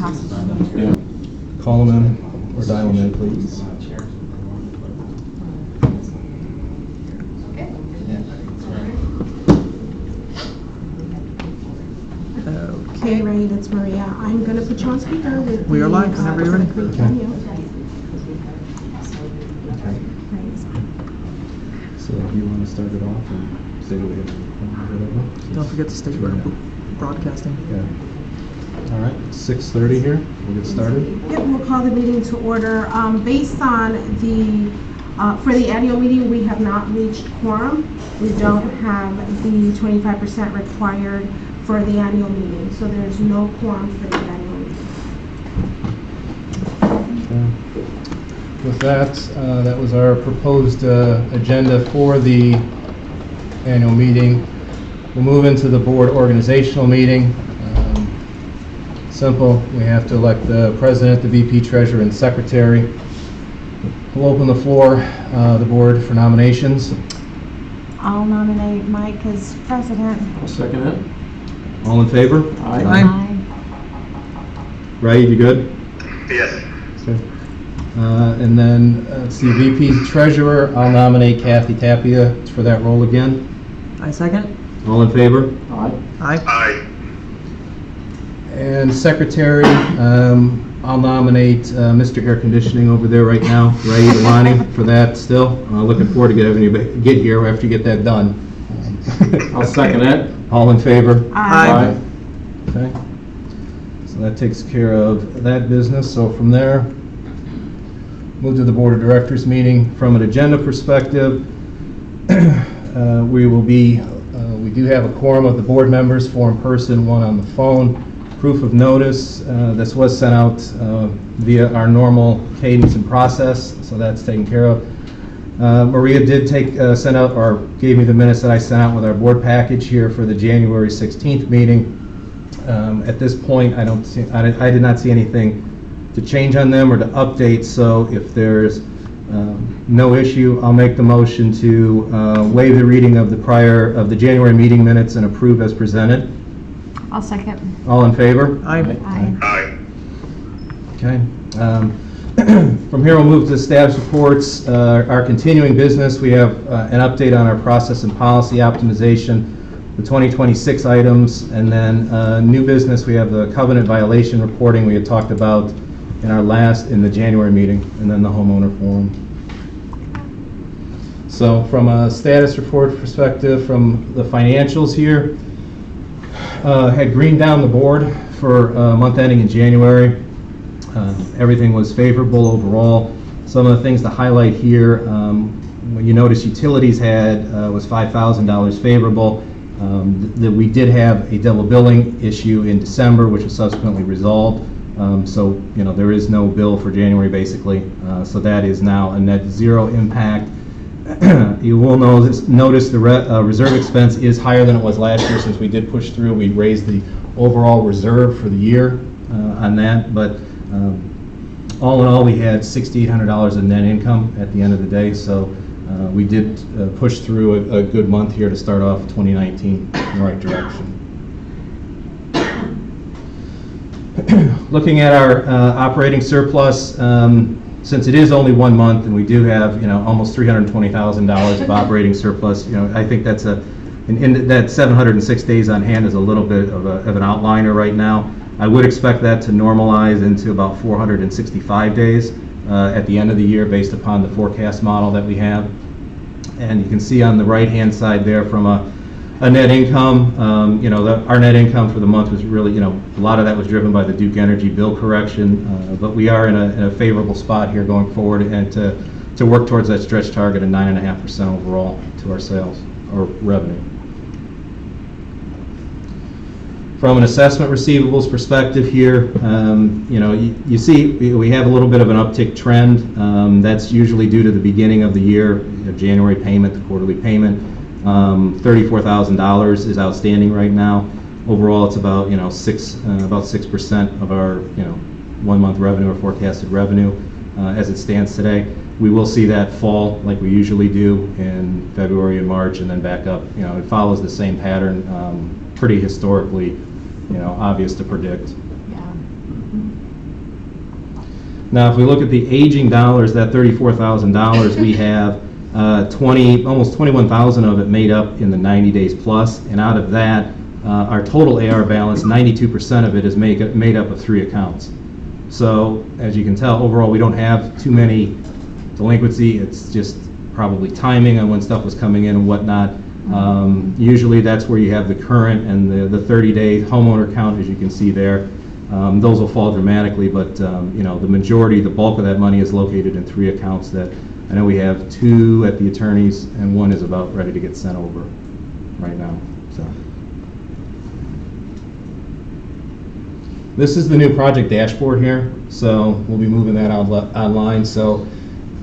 pass it on. Yeah. Call them in or dial them in, please. Okay, Ray, that's Maria. I'm going to put you on speaker with We are live whenever you're ready. So if you want to start it off and say that we have whatever. Don't forget to state we're broadcasting. Yeah. All right, 6:30 here. We'll get started. Yep, we'll call the meeting to order. Based on for the annual meeting, we have not reached quorum. We don't have the 25% required for the annual meeting, so there's no quorum for the annual meeting. Okay. With that, that was our proposed agenda for the annual meeting. We'll move into the board organizational meeting. Simple. We have to elect the president, the VP, treasurer, and secretary. We'll open the floor, the board, for nominations. I'll nominate Mike as president. I'll second it. All in favor? Aye. Ray, you good? Yes. Okay. And then, let's see, VP treasurer, I'll nominate Kathy Tapia for that role again. I second. All in favor? Aye. Aye. And secretary, I'll nominate Mr. Air Conditioning over there right now, Ray Delani, for that still. Looking forward to having you get here after you get that done. I'll second it. All in favor? Aye. Okay. So that takes care of that business. So from there, move to the Board of Directors meeting. From an agenda perspective, we do have a quorum of the board members, 4 in person, 1 on the phone. Proof of notice, this was sent out via our normal cadence and process, so that's taken care of. Maria did send out, or gave me the minutes that I sent out with our board package here for the January 16th meeting. At this point, I did not see anything to change on them or to update, so if there's no issue, I'll make the motion to waive the reading of the January meeting minutes and approve as presented. I'll second. All in favor? Aye. Aye. Aye. Okay. From here, we'll move to status reports. Our continuing business, we have an update on our process and policy optimization, the 2026 items, and then new business, we have the covenant violation reporting we had talked about in the January meeting, and then the homeowner forum. So from a status report perspective, from the financials here, had green down the board for month ending in January. Everything was favorable overall. Some of the things to highlight here, when you notice utilities was $5,000 favorable. We did have a double billing issue in December, which was subsequently resolved. So, there is no bill for January basically. So that is now a net zero impact. You will notice the reserve expense is higher than it was last year since we did push through. We raised the overall reserve for the year on that, but all in all, we had $6,800 in net income at the end of the day, so we did push through a good month here to start off 2019 in the right direction. Looking at our operating surplus, since it is only 1 month and we do have, almost $320,000 of operating surplus, I think that's that 706 days on hand is a little bit of an outliner right now. I would expect that to normalize into about 465 days at the end of the year based upon the forecast model that we have. And you can see on the right-hand side there from a net income, our net income for the month was really, a lot of that was driven by the Duke Energy bill correction, but we are in a favorable spot here going forward and to work towards that stretch target of 9.5% overall to our sales or revenue. From an assessment receivables perspective here, you see we have a little bit of an uptick trend. That's usually due to the beginning of the year, January payment, the quarterly payment. $34,000 is outstanding right now. Overall, it's about 6% of our 1 month revenue or forecasted revenue as it stands today. We will see that fall like we usually do in February and March, and then back up. It follows the same pattern, pretty historically, obvious to predict. Yeah. Now, if we look at the aging dollars, that $34,000, we have almost 21,000 of it made up in the 90 days plus, and out of that, our total AR balance, 92% of it is made up of 3 accounts. So, as you can tell, overall, we don't have too many delinquency. It's just probably timing on when stuff was coming in and whatnot. Usually that's where you have the current and the 30-day homeowner count, as you can see there. Those will fall dramatically, but the majority, the bulk of that money is located in 3 accounts that I know we have 2 at the attorneys and 1 is about ready to get sent over right now. So this is the new project dashboard here. So we'll be moving that online. So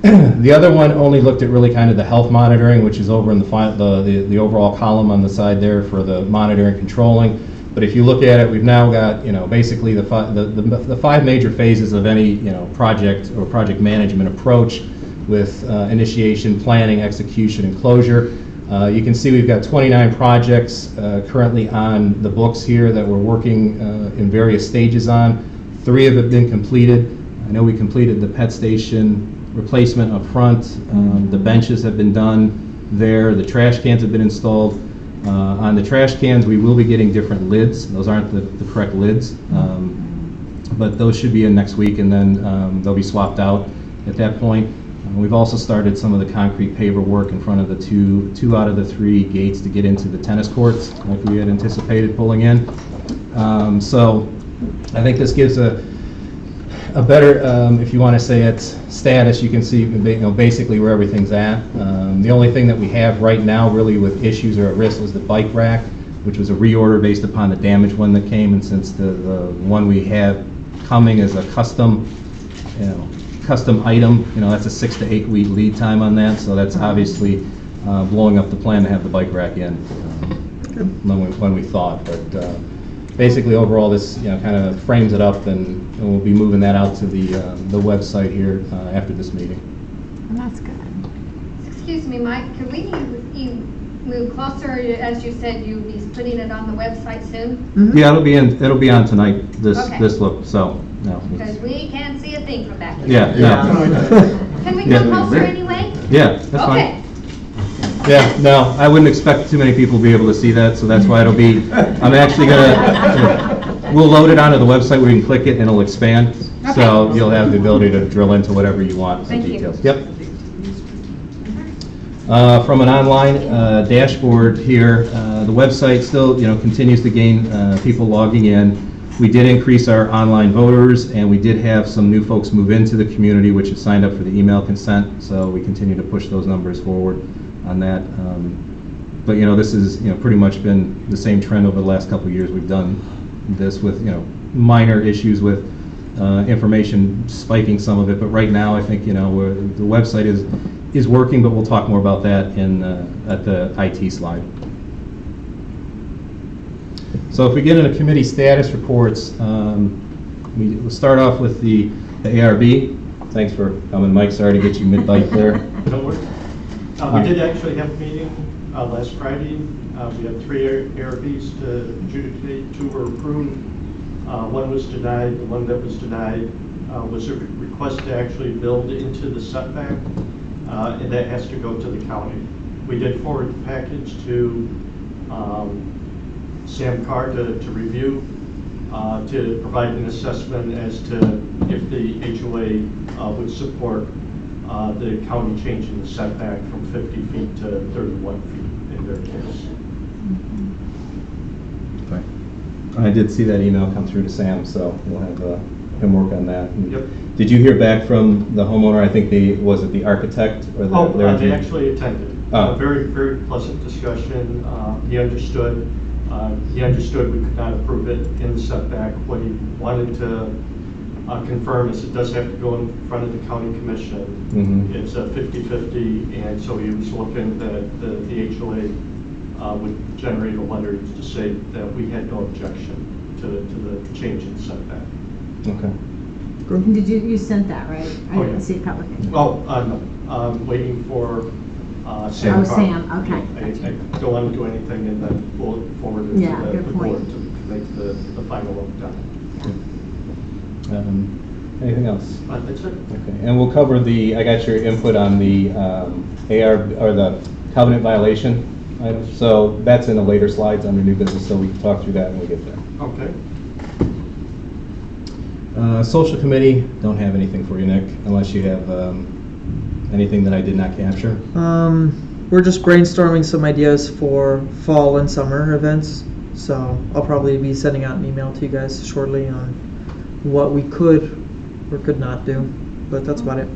the other one only looked at really kind of the health monitoring, which is over in the overall column on the side there for the monitoring controlling. But if you look at it, we've now got basically the 5 major phases of any project or project management approach with initiation, planning, execution, and closure. You can see we've got 29 projects currently on the books here that we're working in various stages on. 3 have been completed. I know we completed the pet station replacement up front. The benches have been done there. The trash cans have been installed. On the trash cans, we will be getting different lids. Those aren't the correct lids, but those should be in next week, and then they'll be swapped out at that point. We've also started some of the concrete paver work in front of the two out of the 3 gates to get into the tennis courts, like we had anticipated pulling in. So I think this gives a better, if you want to say it's status, you can see basically where everything's at. The only thing that we have right now really with issues or at risk was the bike rack, which was a reorder based upon the damaged one that came, and since the one we have coming is a custom item, that's a 6 to 8 week lead time on that, so that's obviously blowing up the plan to have the bike rack in when we thought. But basically, overall, this kind of frames it up, and we'll be moving that out to the website here after this meeting. And that's good. Excuse me, Mike, can we move closer? As you said, you'll be putting it on the website soon? Yeah, it'll be on tonight. Okay. This look. So no. Because we can't see a thing from back here. Yeah. Can we come closer anyway? Yeah, that's fine. Okay. Yeah, no, I wouldn't expect too many people to be able to see that, so that's why it'll be, I'm actually we'll load it onto the website where you can click it and it'll expand. So Okay. you'll have the ability to drill into whatever you want. Thank you. Details. Yep. From an online dashboard here, the website still, continues to gain people logging in. We did increase our online voters, and we did have some new folks move into the community, which have signed up for the email consent. So we continue to push those numbers forward on that. But this is pretty much been the same trend over the last couple of years. We've done this with minor issues with information spiking some of it, but right now I think the website is working, but we'll talk more about that at the IT slide. So if we get into committee status reports, we'll start off with the ARB. Thanks for coming, Mike. Sorry to get you mid-bite there. Don't worry. We did actually have a meeting last Friday. We had 3 ARBs to adjudicate. 2 were approved. 1 was denied. The one that was denied was a request to actually build into the setback, and that has to go to the county. We did forward the package to Sam Carr to review, to provide an assessment as to if the HOA would support the county changing the setback from 50 feet to 31 feet in their case. Okay. I did see that email come through to Sam, so we'll have him work on that. Yep. Did you hear back from the homeowner? I think was it the architect or the? They actually attended. Oh. A very, very pleasant discussion. He understood. He understood we could not approve it in the setback. What he wanted to confirm is it does have to go in front of the county commission. Mm-hmm. It's a 50-50, and so he was looking that the HOA would generate a letter to say that we had no objection to the change in setback. Okay. And did you sent that, right? I Oh, didn't yeah. see it publicly. No, I'm waiting for Sam. Oh, Carr. Sam, okay, I gotcha. don't want to do anything and then we'll forward it Yeah, to the good point. board to make the final vote done. Anything else? That's it. Okay, and we'll cover I got your input on the AR, or the covenant violation item. So that's in the later slides under new business, so we can talk through that when we get there. Okay. Social committee, don't have anything for you, Nick, unless you have anything that I did not capture. We're just brainstorming some ideas for fall and summer events. So I'll probably be sending out an email to you guys shortly on what we could or could not do. But that's about it.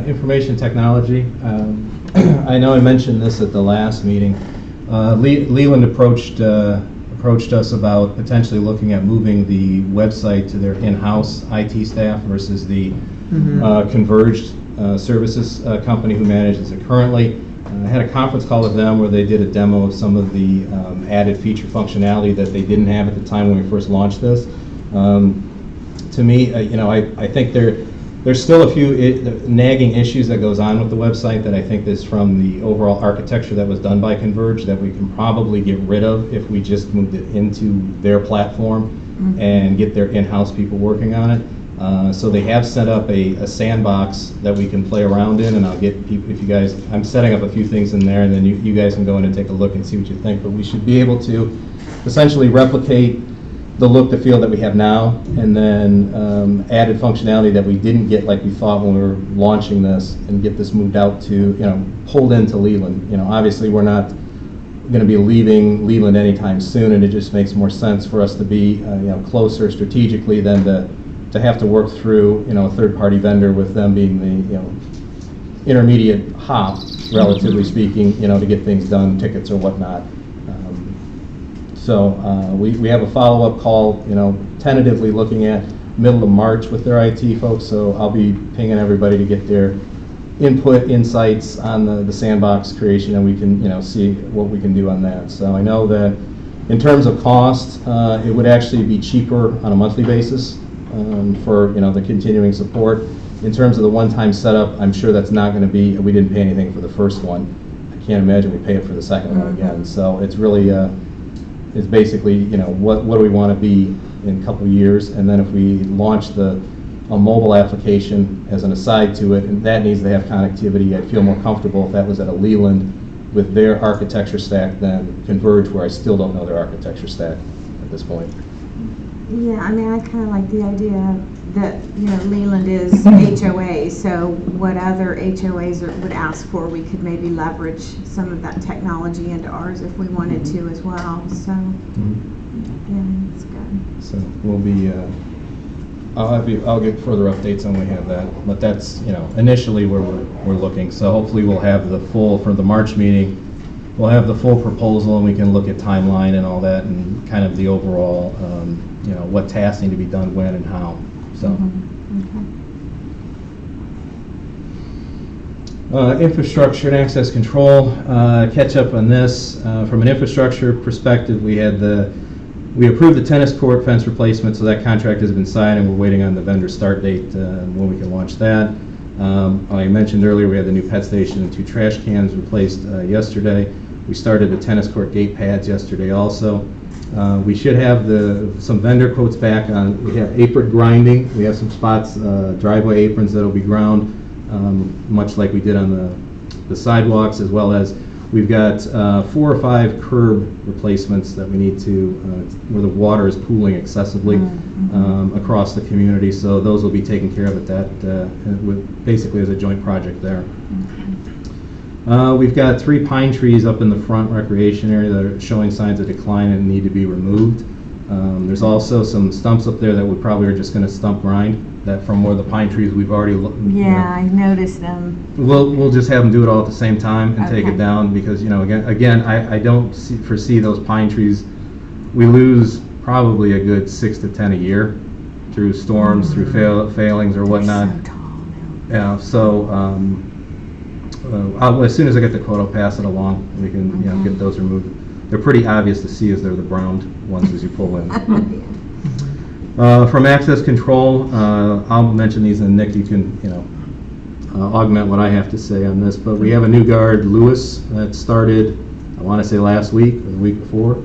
Information technology. I know I mentioned this at the last meeting. Leland approached us about potentially looking at moving the website to their in-house IT staff versus the converged services company who manages it currently. I had a conference call with them where they did a demo of some of the added feature functionality that they didn't have at the time when we first launched this. To me, I think there's still a few nagging issues that goes on with the website that I think is from the overall architecture that was done by Converge that we can probably get rid of if we just moved it into their platform and get their in-house people working on it. So they have set up a sandbox that we can play around in, and I'll get people, if you guys, I'm setting up a few things in there, and then you guys can go in and take a look and see what you think. But we should be able to essentially replicate the look, the feel that we have now, and then added functionality that we didn't get like we thought when we were launching this, and get this moved out to, pulled into Leland. Obviously we're not going to be leaving Leland anytime soon, and it just makes more sense for us to be, closer strategically than to have to work through, a third-party vendor with them being the, intermediate hop, relatively speaking, to get things done, tickets or whatnot. So we have a follow-up call, tentatively looking at middle of March with their IT folks, so I'll be pinging everybody to get their input, insights on the sandbox creation, and we can, see what we can do on that. So I know that in terms of cost, it would actually be cheaper on a monthly basis for, the continuing support. In terms of the one-time setup, I'm sure that's not going to be, we didn't pay anything for the first one. I can't imagine we pay it for the second one again. So it's really, it's basically, what do we want to be in a couple of years, and then if we launch a mobile application as an aside to it, and that needs to have connectivity, I'd feel more comfortable if that was at a Leland with their architecture stack than Converge, where I still don't know their architecture stack at this point. Yeah, I mean, I kind of like the idea that, Leland is HOA, so what other HOAs would ask for, we could maybe leverage some of that technology into ours if we wanted to as well, so, yeah, it's good. So we'll be, I'll get further updates when we have that, but that's, initially where we're looking. So hopefully we'll have for the March meeting, we'll have the full proposal, and we can look at timeline and all that, and kind of the overall, what tasks need to be done when and how. So. Infrastructure and access control, catch up on this. From an infrastructure perspective, we approved the tennis court fence replacement, so that contract has been signed, and we're waiting on the vendor start date when we can launch that. I mentioned earlier we had the new pet station and 2 trash cans replaced yesterday. We started the tennis court gate pads yesterday also. We should have some vendor quotes back on, we have apron grinding. We have some spots, driveway aprons that'll be ground, much like we did on the sidewalks, as well as we've got 4 or 5 curb replacements that we need to, where the water is pooling excessively across the community. So those will be taken care of at basically as a joint project there. We've got 3 pine trees up in the front recreation area that are showing signs of decline and need to be removed. There's also some stumps up there that we probably are just going to stump grind, that from where the pine trees we've already Yeah, I noticed them. We'll just have them do it all at the same time and take it down, because again I don't foresee those pine trees. We lose probably a good 6 to 10 a year through storms, through failings or whatnot. They're so tall now. Yeah, so as soon as I get the quote, I'll pass it along. We can get those removed. They're pretty obvious to see as they're the brown ones as you pull in. From access control, I'll mention these, and Nick, you can augment what I have to say on this. But we have a new guard, Lewis, that started, I want to say last week or the week before.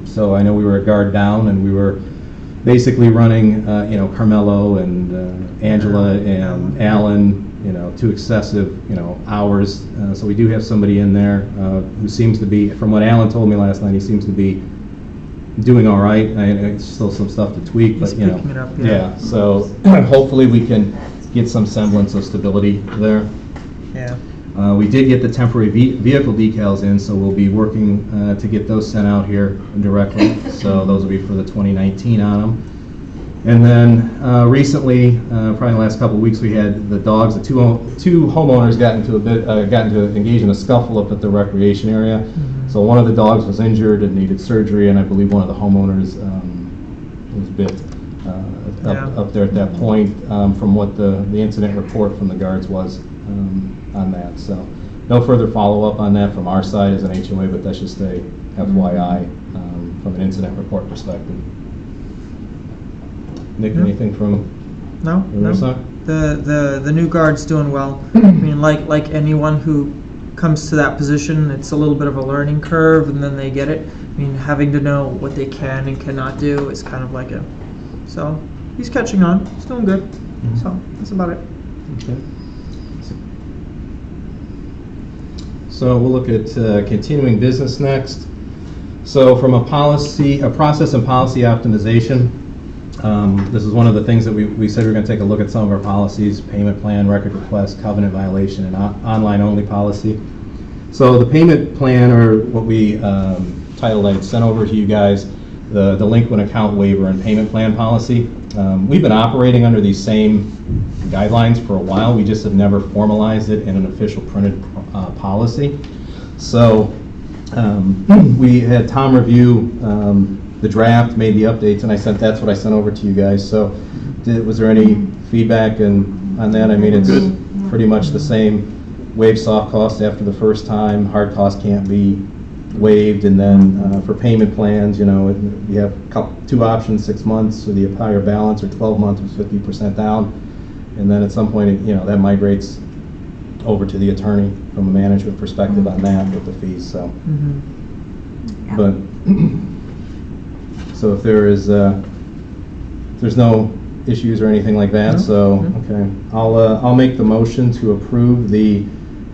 So I know we were a guard down, and we were basically running, Carmelo and Angela and Alan, to excessive, hours. So we do have somebody in there who seems to be, from what Alan told me last night, he seems to be doing all right. It's still some stuff to tweak, but, He's picking it up, yeah. Yeah, so hopefully we can get some semblance of stability there. Yeah. We did get the temporary vehicle decals in, so we'll be working to get those sent out here directly. So those will be for the 2019 on them. And then recently, probably in the last couple of weeks, we had the dogs. The two homeowners got into engage in a scuffle up at the recreation area. Mm-hmm. So one of the dogs was injured and needed surgery, and I believe one of the homeowners was bit up there at that point. From what the incident report from the guards was on that. So no further follow-up on that from our side as an HOA, but that's just a FYI from an incident report perspective. Nick, No. anything from No, your side? the new guard's doing well. I mean, like anyone who comes to that position, it's a little bit of a learning curve, and then they get it. I mean, having to know what they can and cannot do is kind of like so he's catching on. He's doing good. So that's about it. Okay. So we'll look at continuing business next. So from a process and policy optimization, this is one of the things that we said we were going to take a look at some of our policies: payment plan, record request, covenant violation, and online only policy. So the payment plan, or what we titled, I sent over to you guys, the delinquent account waiver and payment plan policy. We've been operating under these same guidelines for a while. We just have never formalized it in an official printed policy. So we had Tom review the draft, made the updates, and that's what I sent over to you guys. So was there any feedback on that? I mean, it's pretty much the same. Waive soft costs after the first time, hard costs can't be waived, and then for payment plans, you have two options: 6 months with the higher balance, or 12 months with 50% down. And then at some point, that migrates over to the attorney from a management perspective on that with the fees. So, but so if there's no issues or anything like that, so okay, I'll make the motion to approve the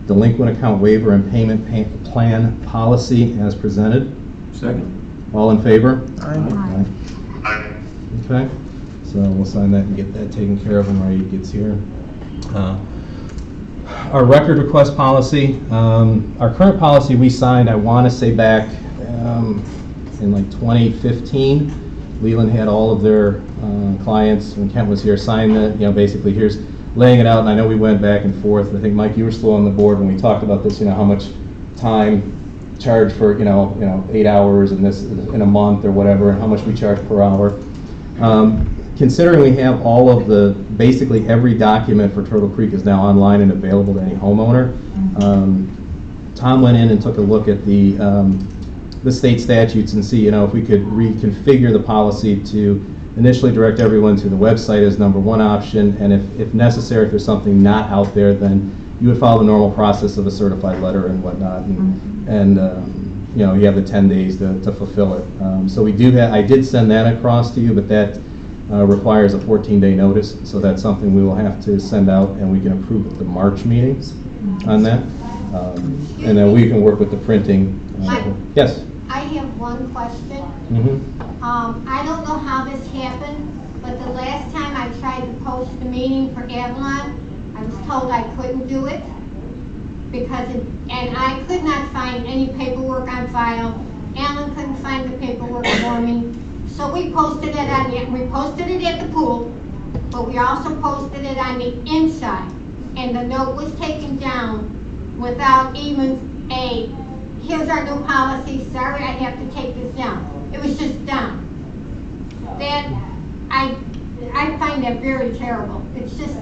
delinquent account waiver and payment plan policy as presented. Second. All in favor? Aye. Okay, so we'll sign that and get that taken care of when Raid gets here. Our record request policy, our current policy we signed, I want to say back in like 2015. Leland had all of their clients, when Kent was here, sign that, basically here's laying it out, and I know we went back and forth. I think, Mike, you were still on the board when we talked about this, how much time charged for, 8 hours and this in a month or whatever, and how much we charge per hour. Considering we have all of basically every document for Turtle Creek is now online and available to any homeowner, Tom went in and took a look at the state statutes and see, if we could reconfigure the policy to initially direct everyone to the website as number one option, and if necessary, if there's something not out there, then you would follow the normal process of a certified letter and whatnot, and you have the 10 days to fulfill it. So I did send that across to you, but that requires a 14-day notice, so that's something we will have to send out, and we can approve at the March meetings on that. And then we can work with the printing. Yes? I have one question. I don't know how this happened, but the last time I tried to post the meeting for Avalon, I was told I couldn't do it and I could not find any paperwork on file. Alan couldn't find the paperwork for me. So we posted it at the pool, but we also posted it on the inside. And the note was taken down without even here's our new policy, sorry I have to take this down. It was just down. That, I find that very terrible. It's just,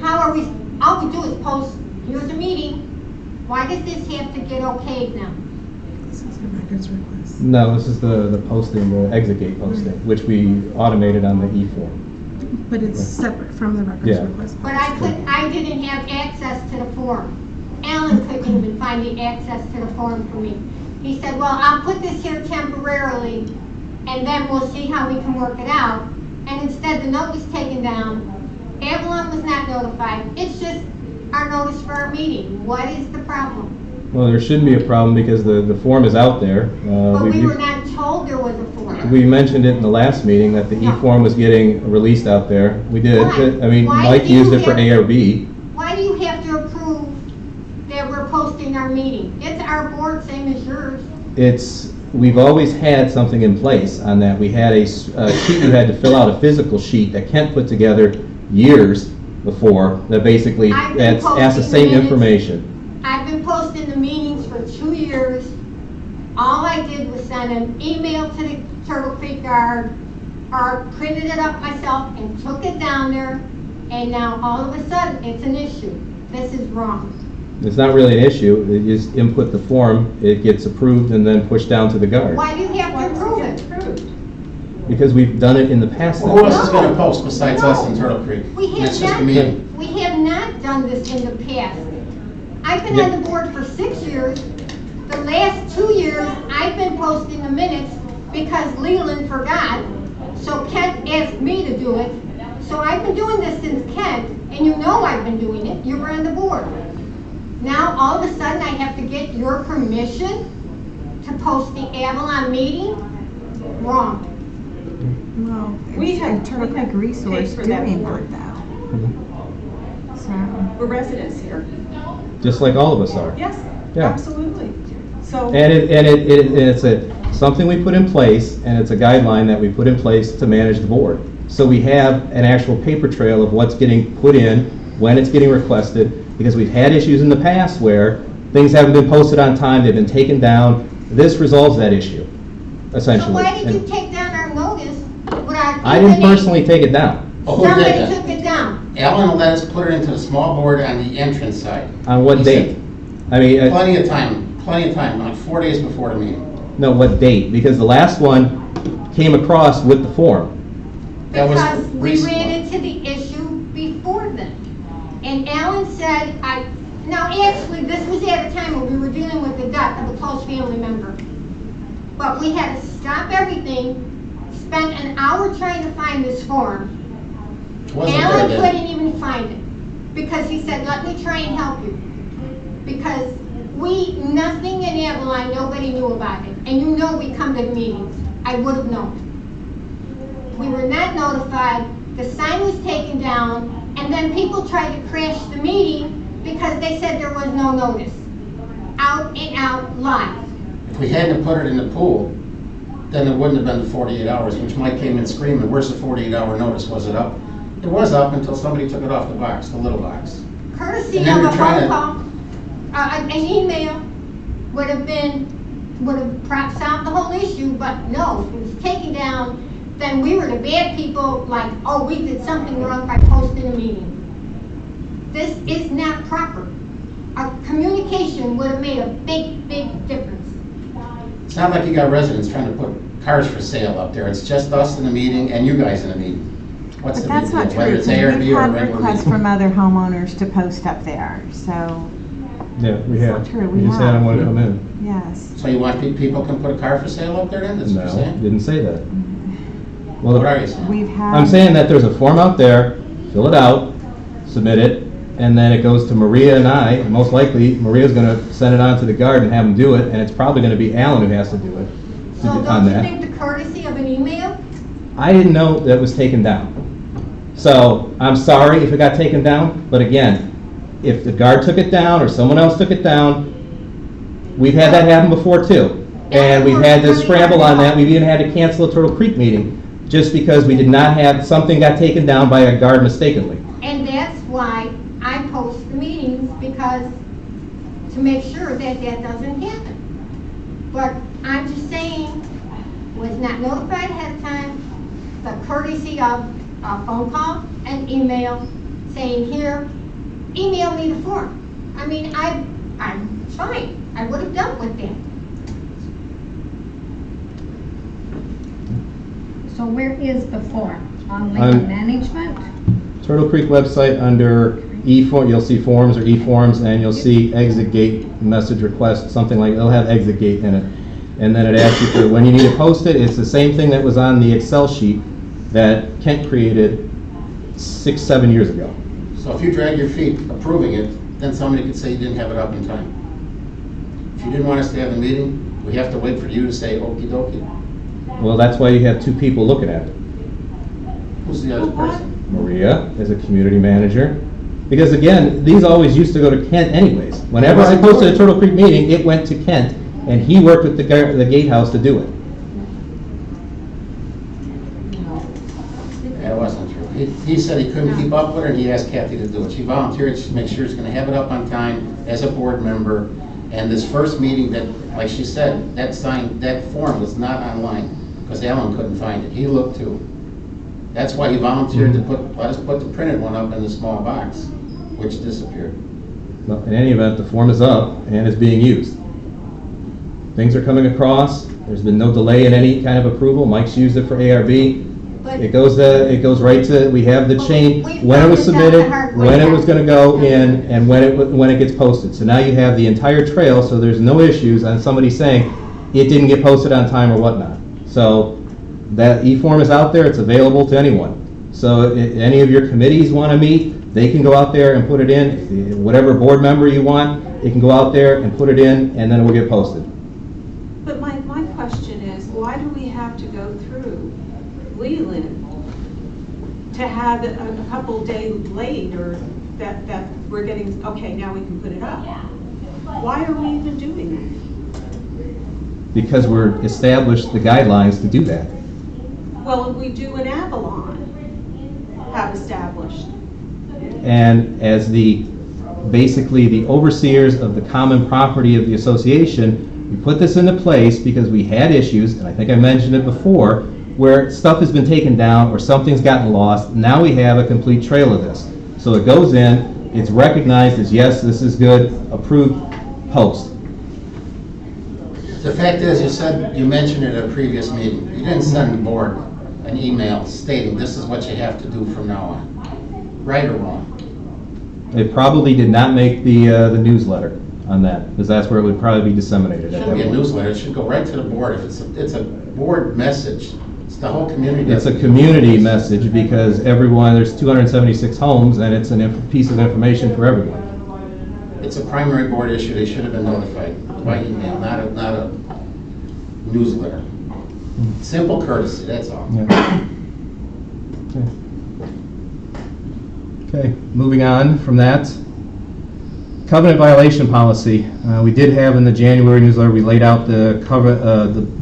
all we do is post, here's a meeting. Why does this have to get okayed now? This is the records request. No, this is the posting, the exit gate posting, which we automated on the e-form. But it's separate from the records request. But I didn't have access to the form. Alan couldn't even find the access to the form for me. He said, well, I'll put this here temporarily and then we'll see how we can work it out. And instead, the note was taken down. Avalon was not notified. It's just our notice for our meeting. What is the problem? Well, there shouldn't be a problem because the form is out there. But we were not told there was a form. We mentioned it in the last meeting that the e-form was getting released out there. We did. Why? I mean, Why Mike do you used it for have- ARB. Why do you have to approve that we're posting our meeting? It's our board, same as yours. We've always had something in place on that. We had a sheet you had to fill out, a physical sheet that Kent put together years before that basically I've been asks the posting same minutes. information. I've been posting the meetings for 2 years. All I did was send an email to the Turtle Creek Guard, or printed it up myself and took it down there, and now all of a sudden, it's an issue. This is wrong. It's not really an issue. You just input the form, it gets approved and then pushed down to the guard. Why do you have to approve it? Because we've done it in the past. Well, that who else is No. gonna post besides us in Turtle Creek? We And have it's just a not, meeting. we have not done this in the past. I've been on the board for 6 years. The last 2 years, I've been posting the minutes because Leland forgot. So Kent asked me to do it. So I've been doing this since Kent, and you know I've been doing it. You were on the board. Now, all of a sudden, I have to get your permission to post the Avalon meeting? Wrong. Well, We it's have- a Turtle we Creek have resource paid for that doing board. that though. So, We're residents here. Just like all of us are. Yes, Yeah. absolutely. So, And it's something we put in place, and it's a guideline that we put in place to manage the board. So we have an actual paper trail of what's getting put in, when it's getting requested, because we've had issues in the past where things haven't been posted on time, they've been taken down. This resolves that issue, So essentially. why did you And take down our notice without I didn't even- personally take it down. Oh, who did Somebody that? took it down. Alan let us put it into the small board on the entrance side. On what He said- date? I mean, Plenty of time, like 4 days before the meeting. no, what date? Because the last one came across with the form. That was Because we recent. ran into the issue before then. And Alan said, now actually, this was at a time when we were dealing with the death of a close family member. But we had to stop everything, spent an hour trying to find this form. Wasn't there Alan then. couldn't even find it, because he said, let me try and help you. Because nothing in Avalon, nobody knew about it. And you know we come to the meetings. I would have known. We were not notified, the sign was taken down, and then people tried to crash the meeting because they said there was no notice. Out and out live. If we hadn't put it in the pool, then it wouldn't have been the 48 hours, which Mike came in screaming, where's the 48-hour notice? Was it up? It was up until somebody took it off the box, the little box. Courtesy And of then a you're trying phone to- call, an email would have perhaps solved the whole issue, but no, it was taken down. Then we were the bad people, like, oh, we did something wrong by posting a meeting. This is not proper. A communication would have made a big, big difference. It's not like you got residents trying to put cars for sale up there. It's just us in the meeting and you guys in the meeting. What's but the that's big not deal? Whether true, it's because ARB we've or a had regular requests meeting. from other homeowners to post up there, so, Yeah, we It's have. not true, We we just had have. them want to come in. yes. So you want people can put a car for sale up there then? That's what you're No, saying? didn't say that. Well, What are you saying? We've had. I'm saying that there's a form out there, fill it out, submit it, and then it goes to Maria and I. And most likely, Maria's gonna send it on to the guard and have them do it, and it's probably gonna be Alan who has to do it. So on don't you that. think the courtesy of an email? I didn't know that was taken down. So, I'm sorry if it got taken down, but again, if the guard took it down or someone else took it down, we've had that happen before too. And we've had to scramble on that, we've even had to cancel a Turtle Creek meeting, just because we did not have, something got taken down by a guard mistakenly. And that's why I post the meetings, because to make sure that that doesn't happen. But I'm just saying, was not notified ahead of time, the courtesy of a phone call and email saying, here, email me the form. I mean, I'm fine, I would have dealt with that. So where is the form? On On- land management? Turtle Creek website under e-form, you'll see forms or e-forms, and you'll see exit gate message request, something like, it'll have exit gate in it. and then it asks you for when you need to post it. It's the same thing that was on the Excel sheet that Kent created 6-7 years ago. So if you drag your feet approving it, then somebody could say you didn't have it up in time. If you didn't want us to have the meeting, we have to wait for you to say okey dokey. Well, that's why you have two people looking at it. Who's the other person? Maria is a community manager. Because again, these always used to go to Kent anyways. Whenever I posted a Turtle Creek meeting, it went to Kent, and he worked with the gatehouse to do it. That wasn't true. He said he couldn't keep up with her, and he asked Kathy to do it. She volunteered to make sure she's gonna have it up on time as a board member. And this first meeting that, like she said, that form was not online, because Alan couldn't find it. He looked too. That's why he volunteered to let us put the printed one up in the small box, which disappeared. Well, in any event, the form is up and is being used. Things are coming across. There's been no delay in any kind of approval. Mike's used it for ARB. But It goes right to, we have the chain, We when it was found this out submitted, the hard way when it now. was gonna go in, and when it gets posted. So now you have the entire trail, so there's no issues on somebody saying it didn't get posted on time or whatnot. So that e-form is out there, it's available to anyone. So if any of your committees wanna meet, they can go out there and put it in. If whatever board member you want, it can go out there and put it in, and then it will get posted. But my question is, why do we have to go through Leland to have it a couple days later that we're getting, okay, now we can put it up? Why are we even doing Because we're established the guidelines to do that. that? Well, we do in Avalon, have established. And as basically the overseers of the common property of the association, we put this into place because we had issues, and I think I mentioned it before, where stuff has been taken down or something's gotten lost. Now we have a complete trail of this. So it goes in, it's recognized as, yes, this is good, approved, post. The fact is, you mentioned it at a previous meeting. You didn't send the board an email stating this is what you have to do from now on. Right or wrong? It probably did not make the newsletter on that, because that's where it would probably be disseminated. It at shouldn't that be a point. newsletter, it should go right to the board. If it's a board message, it's the whole community. It's a community message because there's 276 homes, and it's a piece of information for everyone. It's a primary board issue, they should have been notified by email, not a newsletter. Simple courtesy, that's all. Yeah. Okay, moving on from that. Covenant violation policy. We did have in the January newsletter, we laid out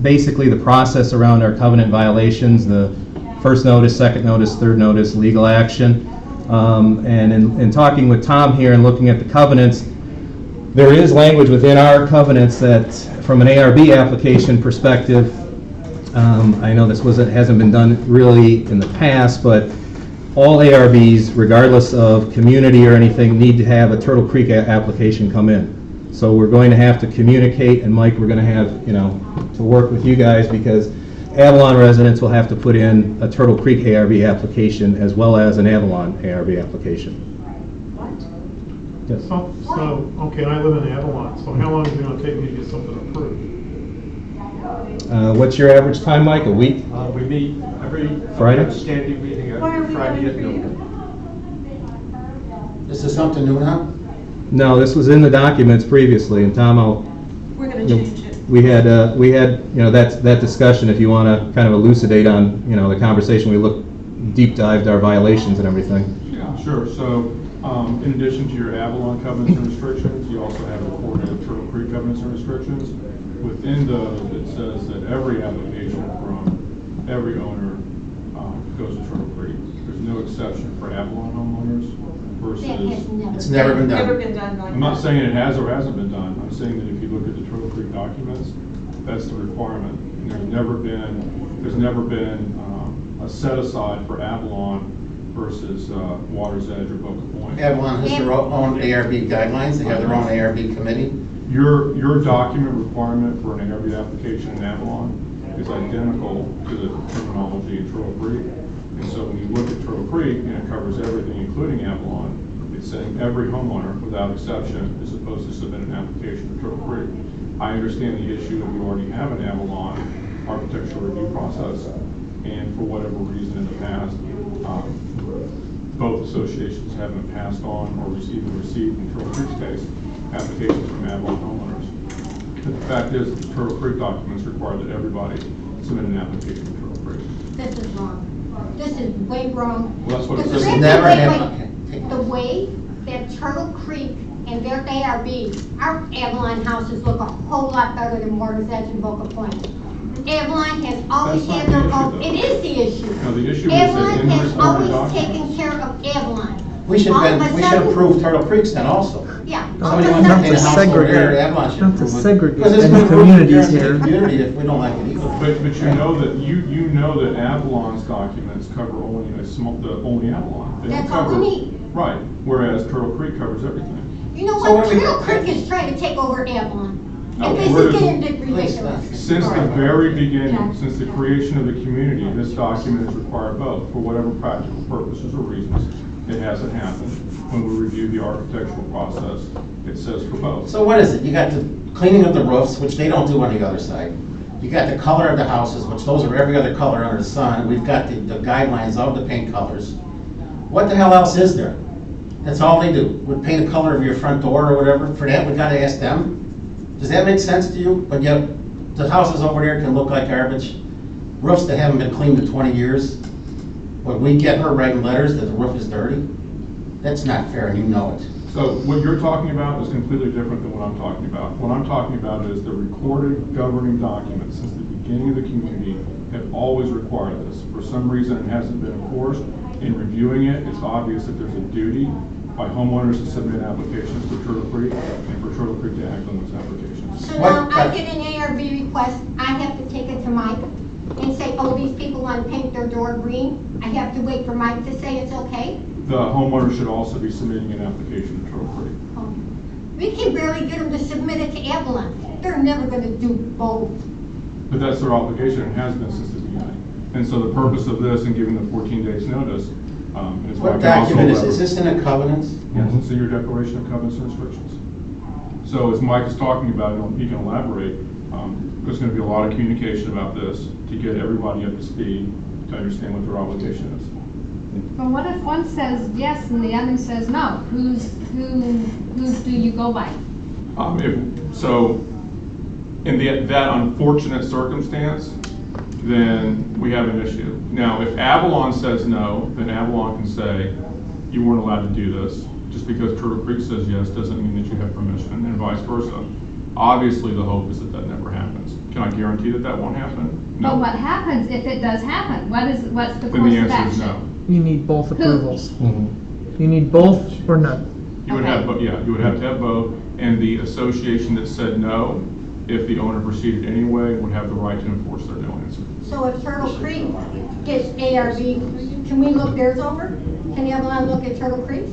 basically the process around our covenant violations, the first notice, second notice, third notice, legal action. And in talking with Tom here and looking at the covenants, there is language within our covenants that, from an ARB application perspective, I know this hasn't been done really in the past, but all ARBs, regardless of community or anything, need to have a Turtle Creek application come in. So we're going to have to communicate, and Mike, we're going to have, to work with you guys, because Avalon residents will have to put in a Turtle Creek ARB application as well as an Avalon ARB application. Yes. So, okay, I live in Avalon, so how long is it going to take me to get something approved? What's your average time, Mike? A week? We meet every Friday? standing meeting Why are every we Friday going at for noon. you? This is something new now? No, this was in the documents previously, and Tom, We're going to change it. we had, that discussion, if you want to kind of elucidate on, the conversation, we deep dived our violations and everything. Yeah, sure. So, in addition to your Avalon covenants and restrictions, you also have the coordinated Turtle Creek covenants and restrictions. Within those, it says that every application from every owner goes to Turtle Creek. There's no exception for Avalon homeowners versus. It's never been Never done. been done like that. I'm not saying it has or hasn't been done. I'm saying that if you look at the Turtle Creek documents, that's the requirement. And there's never been a set aside for Avalon versus Water's Edge or Boca Point. Avalon has their own ARB guidelines, they have their own ARB committee. Your document requirement for an ARB application in Avalon is identical to the terminology in Turtle Creek. And so when you look at Turtle Creek, and it covers everything, including Avalon, it's saying every homeowner, without exception, is supposed to submit an application to Turtle Creek. I understand the issue that we already have an Avalon architectural review process, and for whatever reason in the past, both associations haven't passed on or received in Turtle Creek's case, applications from Avalon homeowners. But the fact is, the Turtle Creek documents require that everybody submit an application to Turtle Creek. This is wrong. This is way wrong. Well, that's what it The says. Creek- Never wait, happened. wait. The way that Turtle Creek and their ARB, our Avalon houses look a whole lot better than Waters Edge and Boca Point. Avalon has always That's had not their the own, issue, it is the issue. No, the issue is that Avalon in has the always documents. taken care of Avalon. We should All of a we should sudden- approve Turtle Creek's then also. Yeah. Somebody all wants of to a pay a sudden- house over there, segregate. Avalon should Not to approve it. segregate Because it's any gonna ruin the communities appearance of the here. community if we don't like it either. But you know that, you know that Avalon's documents cover only only Avalon. They don't That's all we cover- need. Right, whereas Turtle Creek covers everything. You know So what, what do we- Turtle Creek is trying to take over Avalon. No, And this we're- is getting Please ridiculous. stop. Since All the right. very beginning, Yeah. since the creation of the community, this document has required both, for whatever practical purposes or reasons. It hasn't happened. When we review the architectural process, it says for both. So what is it? You got the cleaning of the roofs, which they don't do on the other side. You got the color of the houses, which those are every other color under the sun. We've got the guidelines of the paint colors. What the hell else is there? That's all they do. Would paint the color of your front door or whatever. For that, we gotta ask them. Does that make sense to you? But yet, the houses over there can look like garbage. Roofs that haven't been cleaned in 20 years. When we get her writing letters that the roof is dirty, that's not fair, and you know it. So what you're talking about is completely different than what I'm talking about. What I'm talking about is the recorded governing documents since the beginning of the community have always required this. For some reason, it hasn't been enforced. In reviewing it, it's obvious that there's a duty by homeowners to submit applications to Turtle Creek and for Turtle Creek to act on those applications. So What- now I get an ARB request, I have to take it to Mike and say, oh, these people want to paint their door green. I have to wait for Mike to say it's okay. The homeowner should also be submitting an application to Turtle Creek. We can barely get them to submit it to Avalon. They're never gonna do both. But that's their obligation and has been since the beginning. And so the purpose of this and giving the 14 days notice, is why I What can also document is elaborate. this in the covenants? Yes, it's in your declaration of covenants and restrictions. So as Mike is talking about, he can elaborate, there's gonna be a lot of communication about this to get everybody up to speed to understand what their obligation is. But what if one says yes and the other says no? Who do you go by? So, in that unfortunate circumstance, then we have an issue. Now, if Avalon says no, then Avalon can say, you weren't allowed to do this. Just because Turtle Creek says yes doesn't mean that you have permission, and vice versa. Obviously, the hope is that that never happens. Can I guarantee that that won't happen? But what happens if it does happen? What's the Then course the of answer is no. action? You need both Who? approvals. Mhm. You need both or none. You would have, you would have to have both, and the association that said no, if the owner proceeded anyway, would have the right to enforce their no answer. So if Turtle Creek gets ARB, can we look theirs over? Can Avalon look at Turtle Creek's?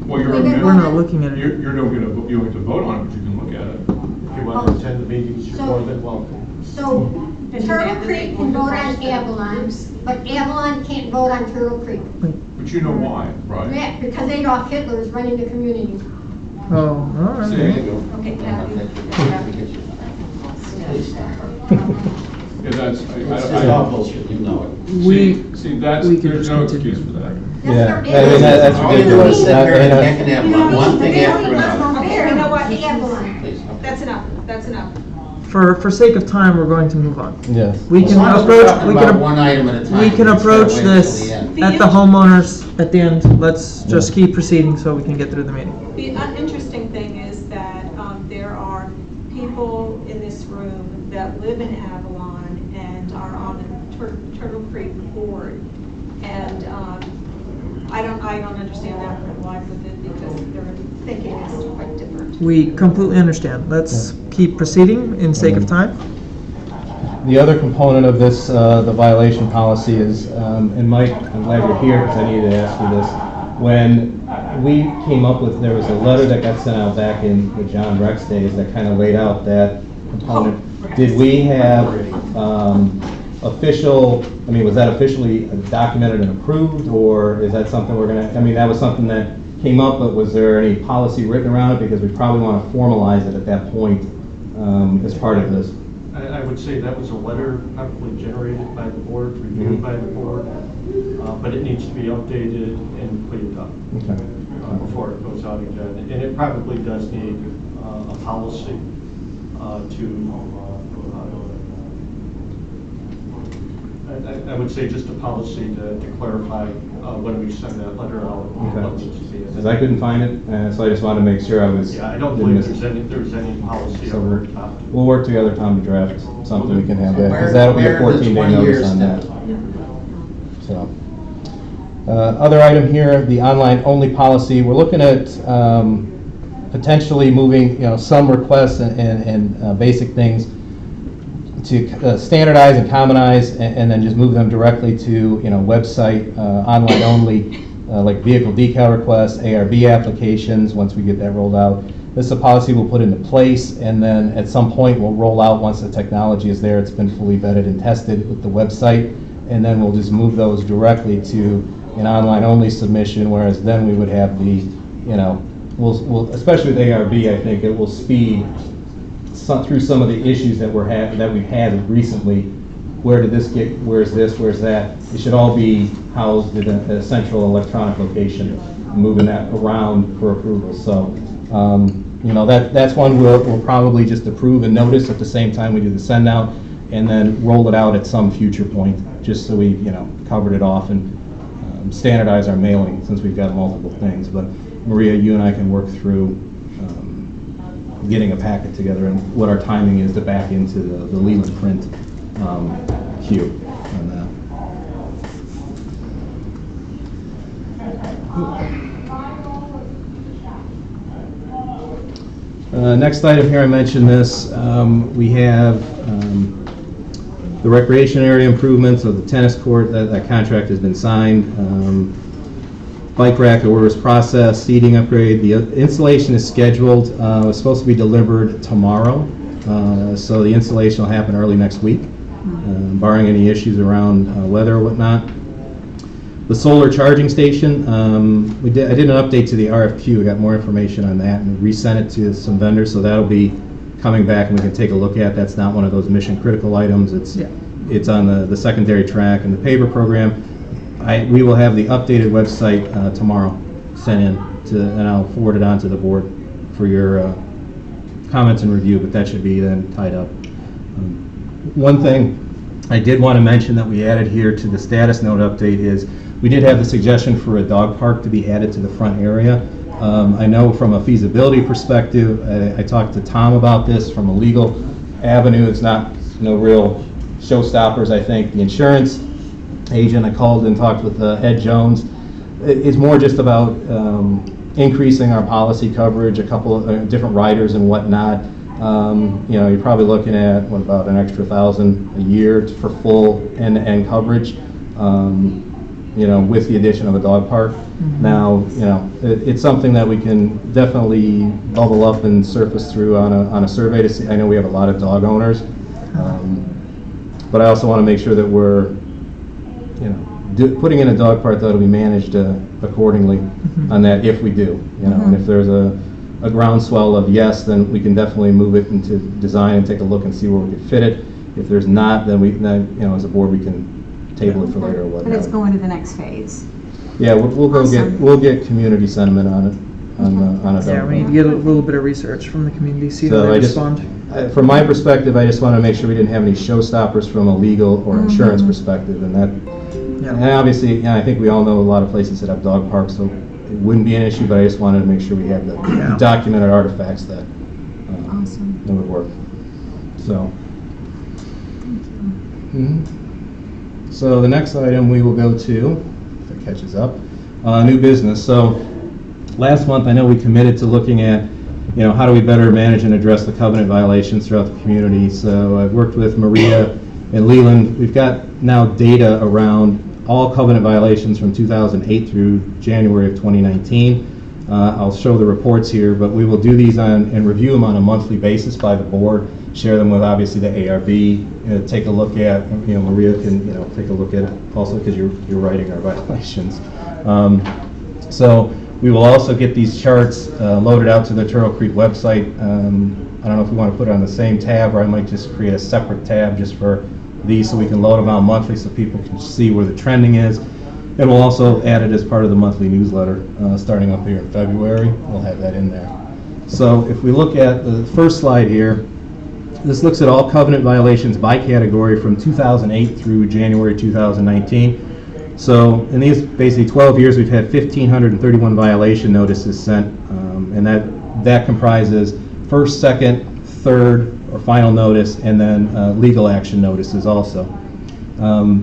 Well, you're, We get We're not looking at it. you're no gonna, you don't get to vote on it, but you can look at it. If you want to attend the meetings, you're So- more than welcome. So Does Turtle that Creek make can more vote on difference than Avalon, groups? but Avalon can't vote on Turtle Creek. But you know why, right? Yeah, because Adolf Hitler is running the community. Oh, all right. See? Okay, Kathy. Please stop. Yeah, that's, It's just all bullshit, you know it. see, that's, we can there's just no continue. excuse for that. Yeah, That's I mean, that's All you do is sit there and ridiculous. neck and have one thing after another. Okay, you know what? To Avalon. Please, okay. That's enough, that's enough. For sake of time, we're going to move on. Yes. We As can long as we're approach, talking we about can, one item at a time. we can instead of approach waiting till this the end. at the homeowners at the end. Let's just keep proceeding so we can get through the meeting. The interesting thing is that there are people in this room that live in Avalon and are on the Turtle Creek board. And I don't understand that life of it because their thinking is quite different. We completely understand. Let's keep proceeding in sake of time. The other component of this, the violation policy is, and Mike, I'm glad you're here because I needed to ask you this. When we came up with, there was a letter that got sent out back in the John Rex days that kind of laid out that component. Did we have official, I mean, was that officially documented and approved, or is that something we're gonna, I mean, that was something that came up, but was there any policy written around it? Because we probably want to formalize it at that point, as part of this? I would say that was a letter probably generated by the board, reviewed by the board, but it needs to be updated and cleaned up Okay. before it goes out again. And it probably does need a policy I would say just a policy to clarify when we send that letter out, what needs to be in it. Because I couldn't find it, so I just wanted to make sure I was. Yeah, I don't believe there's any policy So over the top. we'll work together, Tom, to draft something we can have that, Where- because that'll be a where the 14-day 20 notice years on that. step? So, other item here, the online-only policy. We're looking at potentially moving, some requests and basic things to standardize and commonize, and then just move them directly to, website, online only, like vehicle decal requests, ARB applications, once we get that rolled out. This is a policy we'll put into place, and then at some point we'll roll out, once the technology is there, it's been fully vetted and tested with the website, and then we'll just move those directly to an online only submission, whereas then we would have the, we'll especially with ARB, I think it will speed through some of the issues that we've had recently. Where did this get? Where's this? Where's that? It should all be housed in a central electronic location, moving that around for approval. So, that's one we'll probably just approve and notice at the same time we do the send out, and then roll it out at some future point, just so we covered it off and standardize our mailing, since we've got multiple things. But Maria, you and I can work through getting a packet together and what our timing is to back into the Leland print queue on that. Next item here, I mentioned this. We have the recreation area improvements of the tennis court. That contract has been signed. Bike rack orders processed, seating upgrade. The installation is scheduled. It's supposed to be delivered tomorrow, so the installation will happen early next week, barring any issues around weather or whatnot. The solar charging station, I did an update to the RFQ. We got more information on that and resent it to some vendors, so that'll be coming back and we can take a look at. That's not one of those mission critical items. It's on the secondary track and the paver program. We will have the updated website tomorrow sent in and I'll forward it on to the board for your comments and review, but that should be then tied up. One thing I did want to mention that we added here to the status note update is we did have the suggestion for a dog park to be added to the front area. I know from a feasibility perspective, I talked to Tom about this from a legal avenue. It's no real showstoppers. I think the insurance agent, I called and talked with Ed Jones. It's more just about increasing our policy coverage, a couple of different riders and whatnot. You're probably looking at about an extra $1,000 a year for full end-to-end coverage. With the addition of a dog park. Mm-hmm. Now, it's something that we can definitely bubble up and surface through on a survey to see. I know we have a lot of dog owners, but I also want to make sure that we're putting in a dog park that'll be managed accordingly on that if we do, and if there's a groundswell of yes, then we can definitely move it into design and take a look and see where we can fit it. If there's not, then as a board, we can table it for later or whatnot. But it's going to the next phase. Yeah, we'll go we'll get community sentiment on it, on a dog Yeah, we need to get a little bit of research from the community, see how they respond. From my perspective, I just want to make sure we didn't have any showstoppers from a legal or insurance perspective, and that. Yeah. And obviously, I think we all know a lot of places that have dog parks, so it wouldn't be an issue. But I just wanted to make sure we had the documented artifacts that that would work. So. So the next item we will go to, if it catches up, new business. So last month I know we committed to looking at, how do we better manage and address the covenant violations throughout the community. So I've worked with Maria and Leland. We've got now data around all covenant violations from 2008 through January of 2019. I'll show the reports here, but we will do these and review them on a monthly basis by the board, share them with obviously the ARB, take a look at, Maria can take a look at it also because you're writing our violations. So We will also get these charts loaded out to the Turtle Creek website. I don't know if we want to put it on the same tab, or I might just create a separate tab just for these so we can load them out monthly so people can see where the trending is. And we'll also add it as part of the monthly newsletter starting up here in February. We'll have that in there. So if we look at the first slide here, this looks at all covenant violations by category from 2008 through January 2019. So in these basically 12 years, we've had 1,531 violation notices sent, and that comprises first, second, third, or final notice, and then legal action notices also.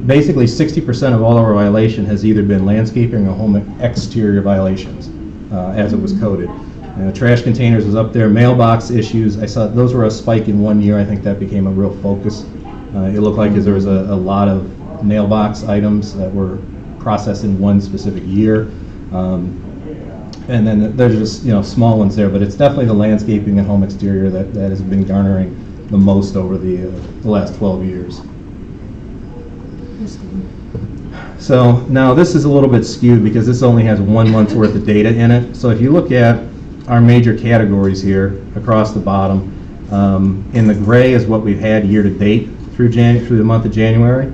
Basically, 60% of all of our violation has either been landscaping or home exterior violations, as it was coded. Trash containers was up there. Mailbox issues, I saw those were a spike in 1 year. I think that became a real focus. It looked like there was a lot of mailbox items that were processed in one specific year. And then there's just small ones there, but it's definitely the landscaping and home exterior that has been garnering the most over the last 12 years. So now this is a little bit skewed because this only has 1 month's worth of data in it. So if you look at our major categories here across the bottom, in the gray is what we've had year to date through the month of January.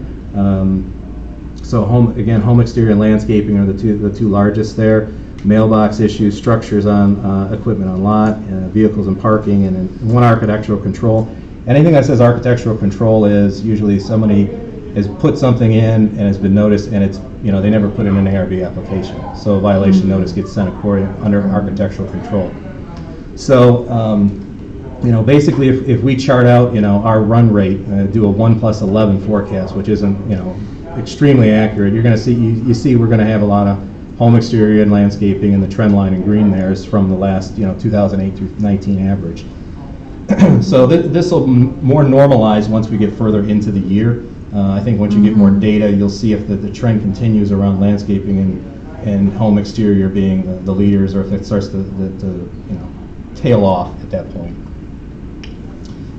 So home exterior and landscaping are the two largest there. Mailbox issues, structures on equipment on lot, vehicles and parking, and then one architectural control. Anything that says architectural control is usually somebody has put something in and has been noticed, and it's they never put in an ARB application, so a violation notice gets sent under architectural control. So basically if we chart out our run rate, do a 1+11 forecast, which isn't extremely accurate, you're going to see you see we're going to have a lot of home exterior and landscaping, and the trend line in green there is from the last 2008 through 19 average. So this will more normalize once we get further into the year. I think once you get more data, you'll see if the trend continues around landscaping and home exterior being the leaders, or if it starts to tail off at that point.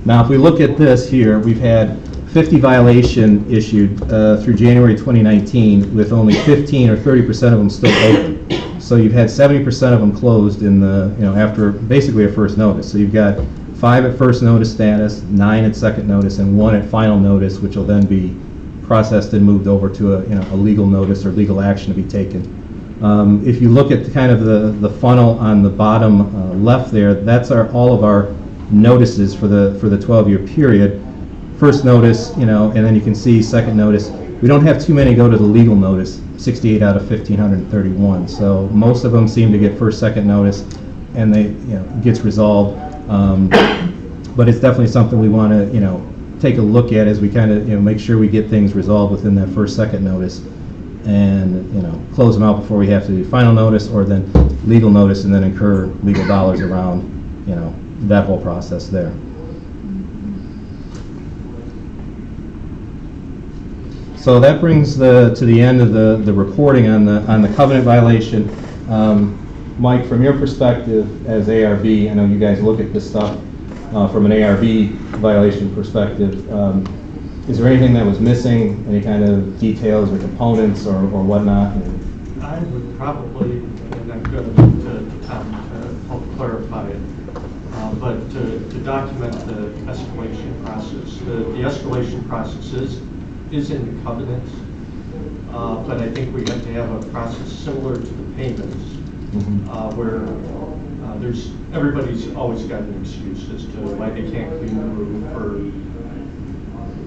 Now, if we look at this here, we've had 50 violation issued through January 2019, with only 15 or 30% of them still open. So you've had 70% of them closed in the after basically a first notice. So you've got 5 at first notice status, 9 at second notice, and 1 at final notice, which will then be processed and moved over to a legal notice or legal action to be taken. If you look at kind of the funnel on the bottom left there, that's all of our notices for the 12-year period. First notice, and then you can see second notice. We don't have too many go to the legal notice, 68 out of 1,531. So most of them seem to get first, second notice, and they gets resolved. But it's definitely something we want to take a look at as we kind of make sure we get things resolved within that first, second notice, and close them out before we have to do final notice or then legal notice, and then incur legal dollars around that whole process there. So that brings to the end of the reporting on the covenant violation. Mike, from your perspective as ARB, I know you guys look at this stuff from an ARB violation perspective. Is there anything that was missing? Any kind of details or components or whatnot? I would probably, and I'm going to Tom to help clarify it, but to document the escalation process. The escalation process is in the covenants, but I think we have to have a process similar to the payments, where everybody's always got an excuse as to why they can't clean the roof, or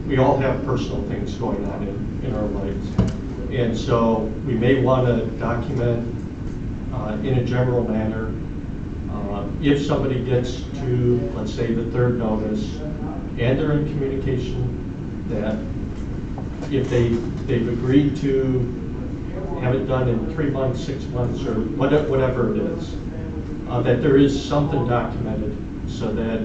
we all have personal things going on in our lives. And so we may want to document in a general manner, if somebody gets to, let's say, the third notice, and they're in communication, that if they've agreed to have it done in 3 months, 6 months, or whatever it is, that there is something documented so that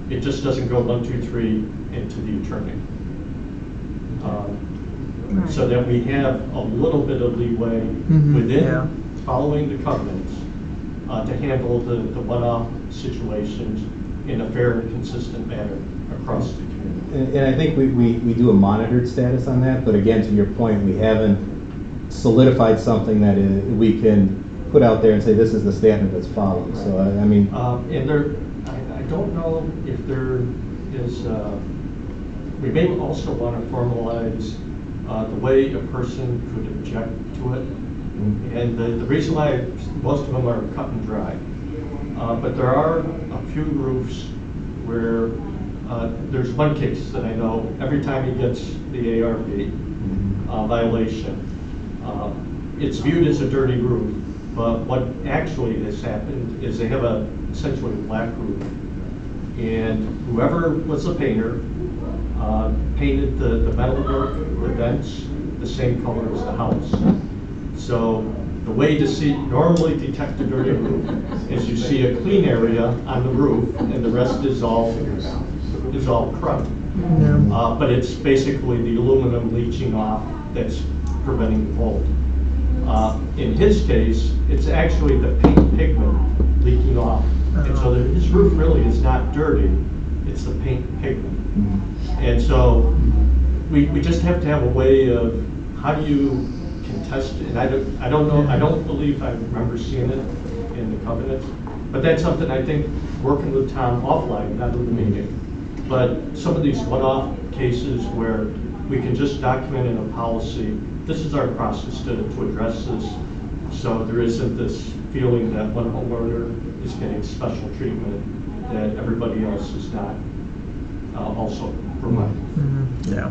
it just doesn't go 1, 2, 3 into the attorney. So that we have a little bit of leeway within following the covenants to handle the one-off situations in a fair and consistent manner across the community. And I think we do a monitored status on that, but again, to your point, we haven't solidified something that we can put out there and say this is the standard that's followed. So I mean, And there, I don't know if there is, we may also want to formalize the way a person could object to it. And the reason why most of them are cut and dry. But there are a few roofs where there's one case that I know, every time he gets the ARB violation, it's viewed as a dirty roof. But what actually has happened is they have essentially a black roof. And whoever was the painter painted the metalwork, the vents, the same color as the house. So the way to normally detect a dirty roof is you see a clean area on the roof and the rest is all crud. But it's basically the aluminum leaching off that's preventing the mold. In his case, it's actually the paint pigment leaking off. And so his roof really is not dirty, it's the paint pigment. And so we just have to have a way of, how do you contest it? And I don't know, I don't believe I remember seeing it in the covenants. But that's something I think, working with Tom offline, not in the meeting. But some of these one-off cases where we can just document in a policy, this is our process to address this, so there isn't this feeling that one homeowner is getting special treatment that everybody else is not also providing. Yeah.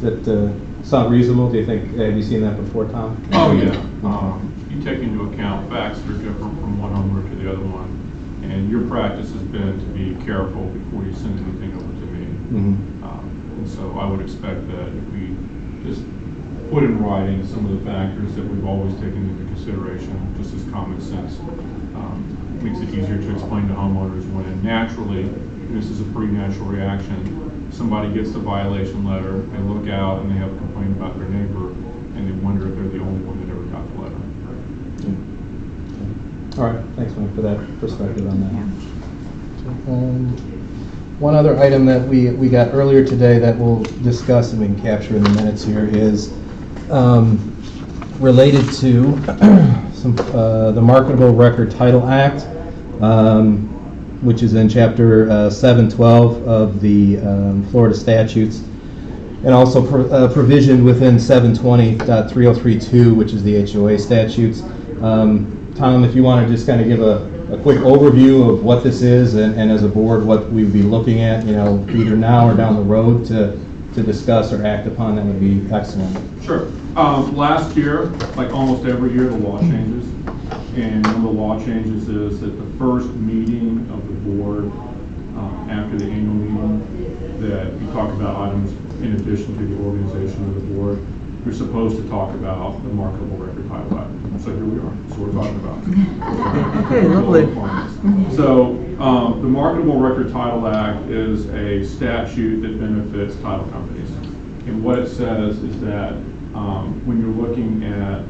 Does that sound reasonable? Do you think, have you seen that before, Tom? Oh, yeah. You take into account facts that are different from one homeowner to the other one, and your practice has been to be careful before you send anything over to me. And so I would expect that if we just put in writing some of the factors that we've always taken into consideration, just as common sense, makes it easier to explain to homeowners when naturally, and this is a pretty natural reaction, somebody gets the violation letter, they look out and they have a complaint about their neighbor, and they wonder if they're the only one that ever got the letter. All right, thanks, Mike, for that perspective on that. One other item that we got earlier today that we'll discuss and we can capture in the minutes here is related to the Marketable Record Title Act, which is in Chapter 712 of the Florida statutes, and also provision within 720.3032, which is the HOA statutes. Tom, if you want to just kind of give a quick overview of what this is, and as a board, what we'd be looking at, either now or down the road to discuss or act upon, that would be excellent. Sure. Last year, like almost every year, the law changes. And one of the law changes is that the first meeting of the board after the annual meeting, that you talk about items in addition to the organization of the board, you're supposed to talk about the Marketable Record Title Act. So here we are. That's what we're talking about. Okay, lovely. So the Marketable Record Title Act is a statute that benefits title companies. And what it says is that when you're looking at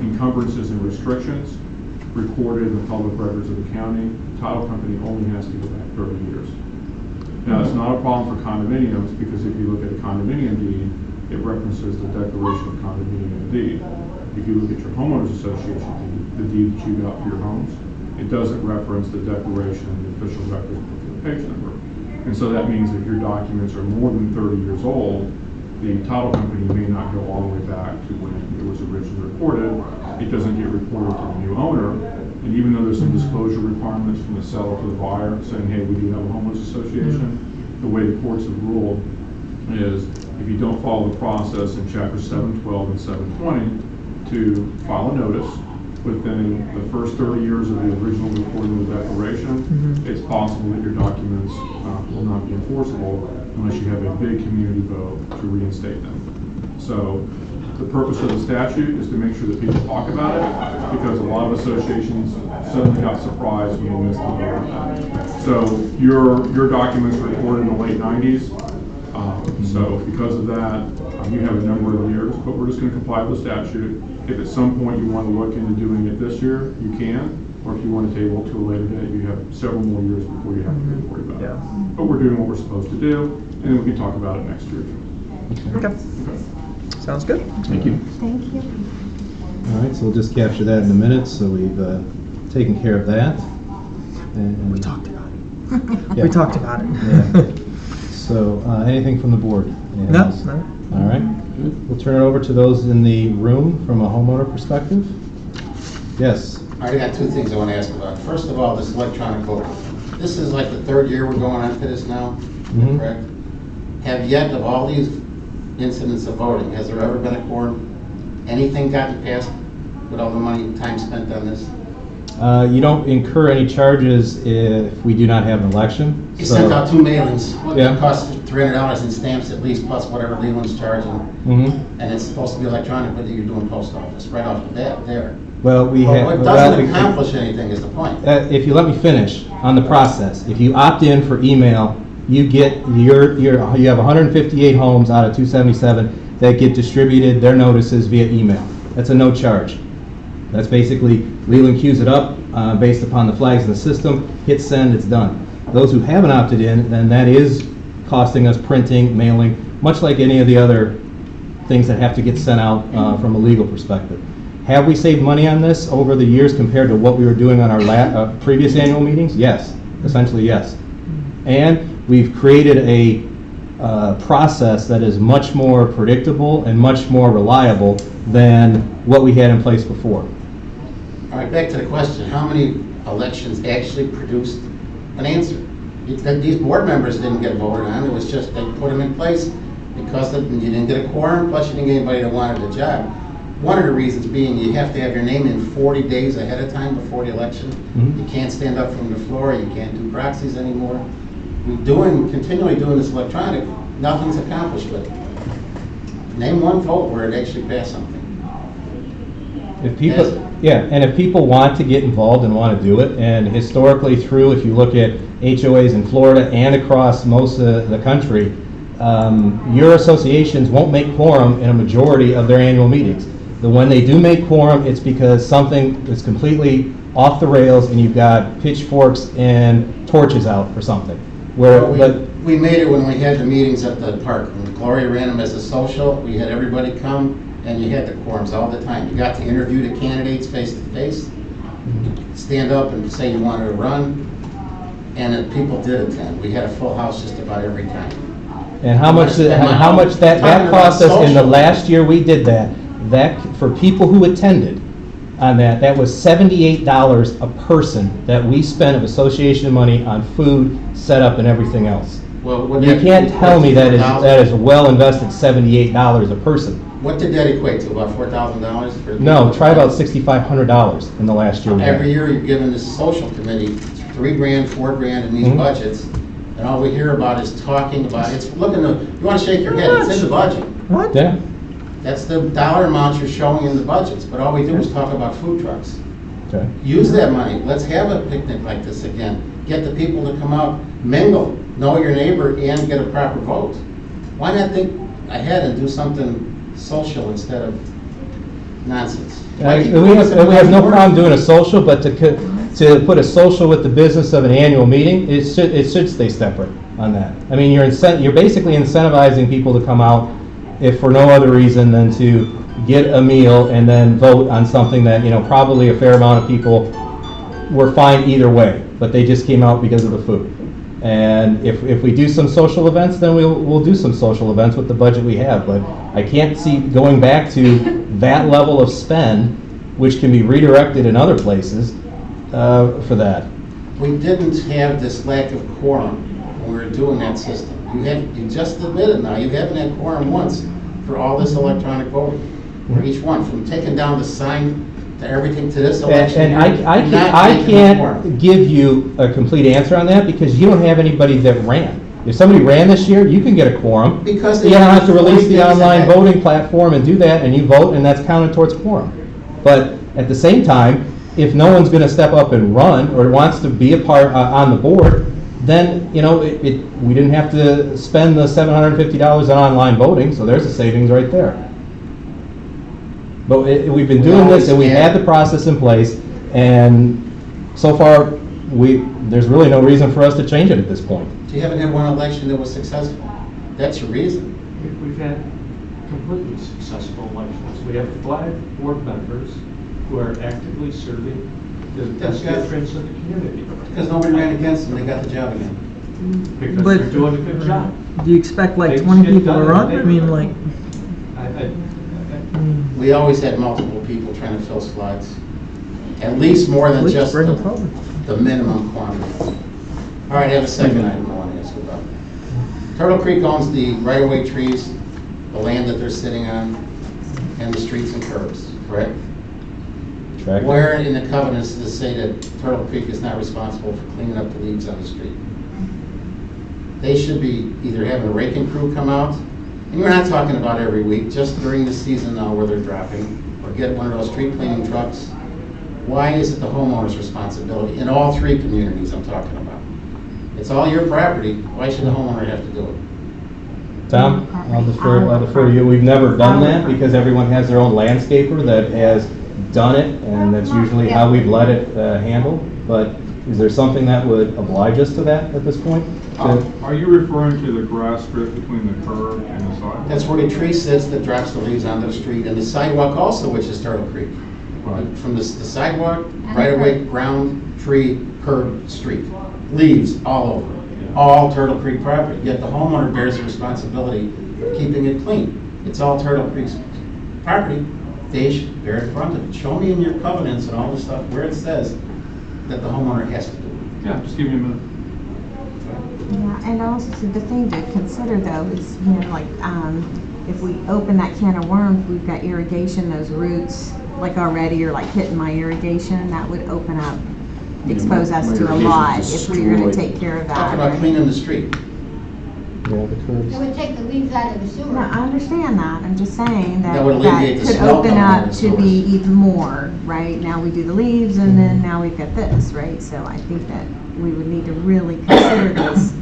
encumbrances and restrictions recorded in the public records of the county, the title company only has to go back 30 years. Now, it's not a problem for condominiums, because if you look at a condominium deed, it references the declaration of condominium deed. If you look at your homeowners association deed, the deed that you got for your homes, it doesn't reference the declaration, the official records book, and the page number. And so that means if your documents are more than 30 years old, the title company may not go all the way back to when it was originally recorded. It doesn't get reported to the new owner. And even though there's some disclosure requirements from the seller to the buyer saying, hey, we do have a homeowners association, the way the courts have ruled is if you don't follow the process in Chapter 712 and 720 to file a notice within the first 30 years of the original recording of the declaration, it's possible that your documents will not be enforceable unless you have a big community vote to reinstate them. So the purpose of the statute is to make sure that people talk about it, because a lot of associations suddenly got surprised when they missed the vote. So your documents were recorded in the late 90s. So because of that, you have a number of years, but we're just going to comply with the statute. If at some point you want to look into doing it this year, you can. Or if you want to table it to a later date, you have several more years before you have to worry about it. But we're doing what we're supposed to do, and then we can talk about it next year. Okay. Sounds good. Thank you. Thank you. All right, so we'll just capture that in the minutes, so we've taken care of that. And- We talked about it. Yeah. We talked about it. Yeah. So, anything from the board? Anything No, else? no. All right, we'll turn it over to those in the room from a homeowner perspective. Yes. I got two things I want to ask about. First of all, this electronic voting. This is like the third year we're going on to this now, Mhm. correct? Have yet, of all these incidents of voting, has there ever been a quorum? Anything gotten passed with all the money and time spent on this? You don't incur any charges if we do not have an election. You so- sent out 2 mailings. What Yeah. it costs $300 in stamps at least, plus whatever Leland's charging. Mhm. And it's supposed to be electronic, but you're doing post office right off the bat there. Well, we Well, have. it doesn't accomplish anything is the point. If you let me finish on the process, if you opt in for email, you get you have 158 homes out of 277 that get distributed their notices via email. That's a no charge. That's basically Leland queues it up based upon the flags in the system, hit send, it's done. Those who haven't opted in, then that is costing us printing, mailing, much like any of the other things that have to get sent out from a legal perspective. Have we saved money on this over the years compared to what we were doing on our previous annual meetings? Yes, essentially yes. And we've created a process that is much more predictable and much more reliable than what we had in place before. All right, back to the question. How many elections actually produced an answer? These board members didn't get voted on. It was just they put them in place because you didn't get a quorum, plus you didn't get anybody that wanted the job. One of the reasons being you have to have your name in 40 days ahead of time before the election. Mhm. You can't stand up from the floor. You can't do proxies anymore. Continually doing this electronic, nothing's accomplished with it. Name one vote where it actually passed something. If people, Yes. yeah, and if people want to get involved and want to do it, and historically through, if you look at HOAs in Florida and across most of the country, your associations won't make quorum in a majority of their annual meetings. When they do make quorum, it's because something is completely off the rails and you've got pitchforks and torches out for something. We made it when we had the meetings at the park. When Gloria ran them as a social, we had everybody come, and you had the quorums all the time. You got to interview the candidates face to face, stand up and say you wanted to run, and then people did attend. We had a full house just about every time. And how much that cost us in the last year we did that for people who attended on that was $78 a person that we spent of association money on food, setup, and everything else. Well, You can't tell me that is well invested $78 a person. What did that equate to, about $4,000? No, try about $6,500 in the last year. we had. Every year you're giving this social committee $3,000, $4,000 in these Mhm. budgets, and all we hear about is talking about, you want to shake your head, it's in the budget. What? Yeah. That's the dollar amounts you're showing in the budgets, but all we do is talk about food trucks. Okay. Use that money, let's have a picnic like this again, get the people to come out, mingle, know your neighbor, and get a proper vote. Why not think ahead and do something social instead of nonsense? Why keep We doing this have no every problem year? doing a social, but to put a social with the business of an annual meeting, it should stay separate on that. I mean, you're basically incentivizing people to come out if for no other reason than to get a meal and then vote on something that, probably a fair amount of people were fine either way, but they just came out because of the food. And if we do some social events, then we'll do some social events with the budget we have, but I can't see going back to that level of spend, which can be redirected in other places, for that. We didn't have this lack of quorum when we were doing that system. You just admitted now, you haven't had quorum once for all this electronic voting, for each one, from taking down the sign to everything to this election. And I Not taking the quorum. can't give you a complete answer on that because you don't have anybody that ran. If somebody ran this year, you can get a quorum. Because You don't have to release 40 the days online ahead. voting platform and do that, and you vote, and that's counted towards quorum. But at the same time, if no one's going to step up and run or wants to be a part on the board, then, we didn't have to spend the $750 on online voting, so there's a savings right there. But we've been doing this, and we had the process in place, and so far, there's really no reason for us to change it at this point. You haven't had one election that was successful. That's your reason. We've had completely successful elections. We have 5 board members who are actively serving the best That's good. interests of the community. Because nobody ran against them, they got the job again. Because But- they're doing a good job. Do you expect like Things 20 get people to done run? in I the mean, like, We always had multiple people trying to fill slots. At least more than please just bring them forward. the minimum quantity. All right, I have a second item I want to ask about. Turtle Creek owns the right-of-way trees, the land that they're sitting on, and the streets and curbs, correct? Correct. Where in the covenants does it say that Turtle Creek is not responsible for cleaning up the leaves on the street? They should be either having a raking crew come out, and we're not talking about every week, just during the season now where they're dropping, or get one of those street cleaning trucks. Why is it the homeowner's responsibility in all 3 communities I'm talking about? It's all your property, why should the homeowner have to do it? Tom, I'll defer to you. We've never done that because everyone has their own landscaper that has done it, and that's usually how we've let it handled. But is there something that would oblige us to that at this point? Are you referring to the grass strip between the curb and the sidewalk? That's where the tree sits that drops the leaves onto the street, and the sidewalk also, which is Turtle Creek. Right. From the sidewalk, right away, ground, tree, curb, street. Leaves all over. All Turtle Creek property, yet the homeowner bears the responsibility for keeping it clean. It's all Turtle Creek's property, they should bear the brunt of it. Show me in your covenants and all this stuff where it says that the homeowner has to do it. Yeah, just give me a minute. Yeah, and also so the thing to consider though is, you know, like, if we open that can of worms, we've got irrigation, those roots, like already are like hitting my irrigation, that would open up, expose us to a lot if we were gonna take care of Talking that. about cleaning the street. Yeah, the curbs. It would take the leaves out of the sewer. No, I understand that, I'm just saying that That would alleviate that the could smell open coming out up of the to be sewers. even more, right? Now we do the leaves and then now we've got this, right? So I think that we would need to really consider this.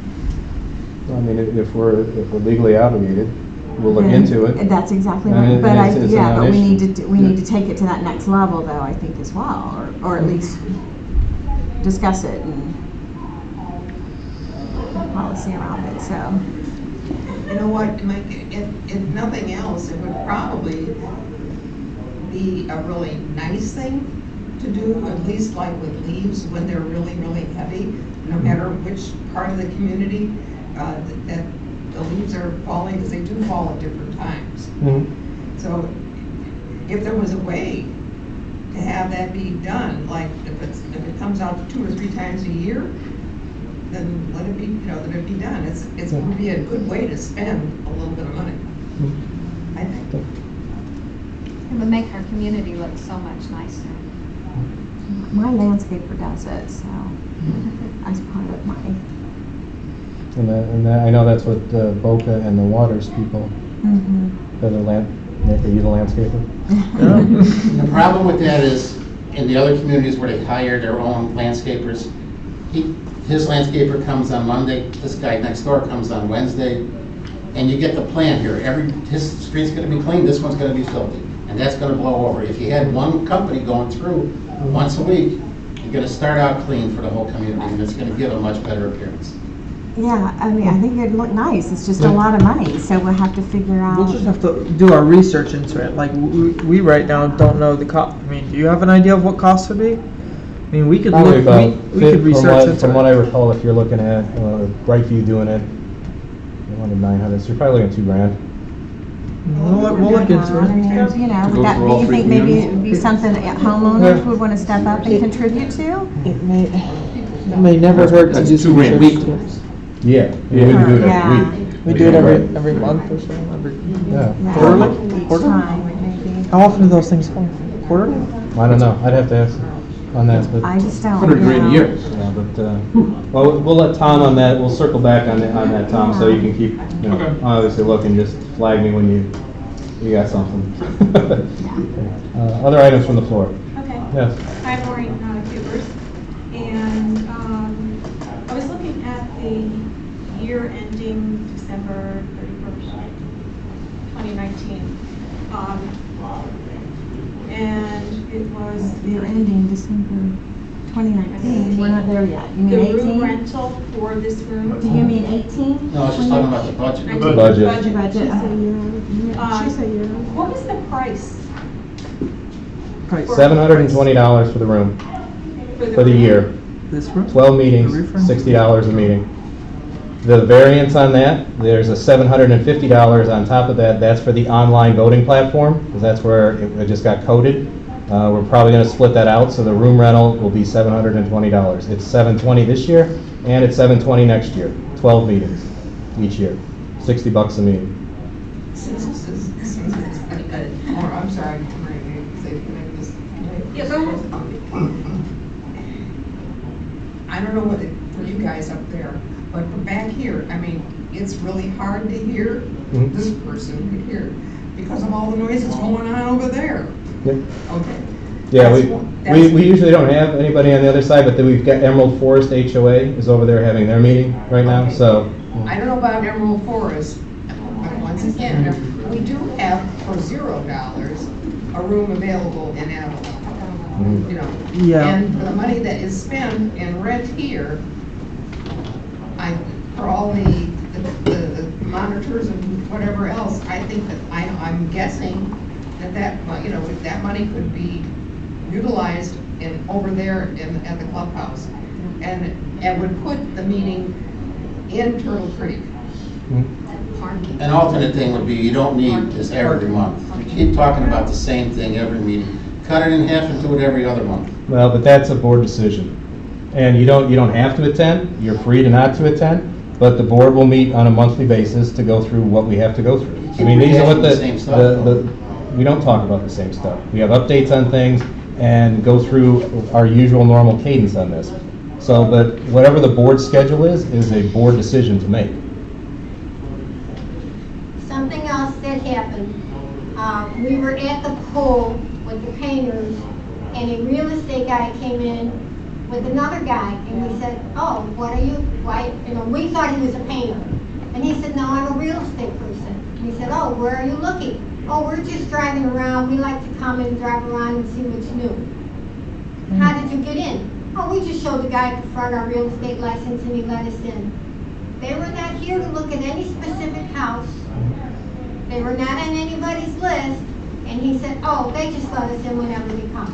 I mean, if we're legally obligated, we'll look Then into it. That's exactly And right, it- but it's a but we need non-issue. to, we need to take it to that next level though, I think as well, or at least discuss it and put policy around it, so. You know what, Mike, if nothing else, it would probably be a really nice thing to do, at least like with leaves when they're really, really heavy, no matter which part of the community, that the leaves are falling, because they do fall at different times. Mhm. So if there was a way to have that be done, like if it comes out 2 or 3 times a year, then let it be, let it be done. It would be a good way to spend a little bit of money, I think. It would make our community look so much nicer. My landscaper does it, so as part of my, And I know that's what Boca and the Waters people, they use a landscaper. The problem with that is, in the other communities where they hire their own landscapers, his landscaper comes on Monday, this guy next door comes on Wednesday, and you get the plan here. His street's gonna be clean, this one's gonna be filthy, and that's gonna blow over. If you had one company going through once a week, you're gonna start out clean for the whole community, and it's gonna give a much better appearance. yeah, I mean, I think it'd look nice, it's just a lot of money, so we'll have to figure out. We'll just have to do our research into it. Like, we right now don't know the cost. I mean, do you have an idea of what costs would be? I mean, we could Probably look, about, we could research into from what I it. recall, if you're looking at Brightview doing it, 900, so you're probably looking at $2,000. We'll look into I mean, it. would that, do you think maybe it'd be something that homeowners would wanna step up and contribute to? It may never hurt to do some $2,000 research. weekly. Yeah, we wouldn't do it Yeah. every week. We do it every month or so, Yeah. quarterly? Each Quarterly? time, maybe. How often do those things fall? Quarterly? I don't know, I'd have to ask on that, but. I just don't. $100,000 a know. year. Yeah, but, well, we'll let Tom on that, we'll circle back on that, Tom, so you can keep, Okay. obviously looking, just flag me when you got something. Other items from the floor? Okay. Yes. Hi, Maureen Cubers. And I was looking at the year ending December 31st, 2019. And it was They're ending December 2019, we're not there yet. You mean The room 18? rental for this room? Do you mean 18? No, I was just talking about the budget. I The did budget. She said, Uh, she said, yeah. What was the price Price. $720 for the room, for the room? year. This room? 12 meetings, The roof rent? $60 a meeting. The variance on that, there's a $750 on top of that. That's for the online voting platform, because that's where it just got coded. We're probably going to split that out, so the room rental will be $720. It's $720 this year, and it's $720 next year. 12 meetings each year, $60 a meeting. Since this is, or I'm sorry, make this. Yeah, go ahead. I don't know what for you guys up there, but from back here, I mean, it's really hard to hear this person could hear because of all the noise that's going on over there. Yep. Okay. Yeah, That's- we usually don't have anybody on the other side, but then we've got Emerald Forest HOA is over there having their meeting right now, Okay. so. I don't know about Emerald Forest, but once again, we do have for $0 a room available in Avalon. You know, Yeah. and for the money that is spent in rent here, for all the monitors and whatever else, I think that I'm guessing that you know, if that money could be utilized over there at the clubhouse, and would put the meeting in Turtle Creek. An alternate thing would be, you don't need this every month. You keep talking about the same thing every meeting. Cut it in half and do it every other month. Well, but that's a board decision. And you don't have to attend, you're free to not to attend, but the board will meet on a monthly basis to go through what we have to go through. I mean, these are what The same stuff, we don't talk about the same stuff. We have updates on things and go through our usual normal cadence on this. So, but whatever the board's schedule is a board decision to make. Something else that happened, we were at the pool with the painters, and a real estate guy came in with another guy, and we said, oh, what are you, why, you know, we thought he was a painter. And he said, no, I'm a real estate person. We said, oh, where are you looking? Oh, we're just driving around, we like to come and drive around and see what's new. How did you get in? Oh, we just showed the guy at the front our real estate license and he let us in. They were not here to look at any specific house. They were not on anybody's list. And he said, oh, they just let us in whenever they come.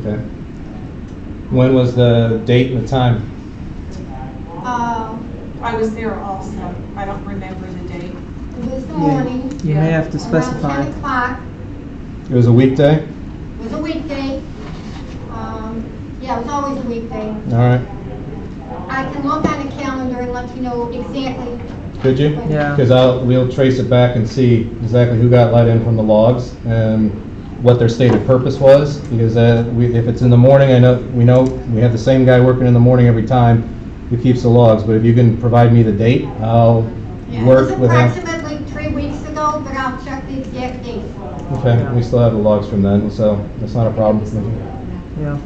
Okay. When was the date and the time? I was there also. I don't remember the date. It was the morning. You may have to specify. Around 10 o'clock. It was a weekday? It was a weekday. Yeah, it was always a weekday. All right. I can look on the calendar and let you know exactly. Could you? Yeah. Because we'll trace it back and see exactly who got let in from the logs and what their stated purpose was. Because if it's in the morning, we know we have the same guy working in the morning every time who keeps the logs. But if you can provide me the date, I'll work with him. It was approximately 3 weeks ago, but I'll check the exact date. Okay, we still have the logs from then, so that's not a problem. Yeah.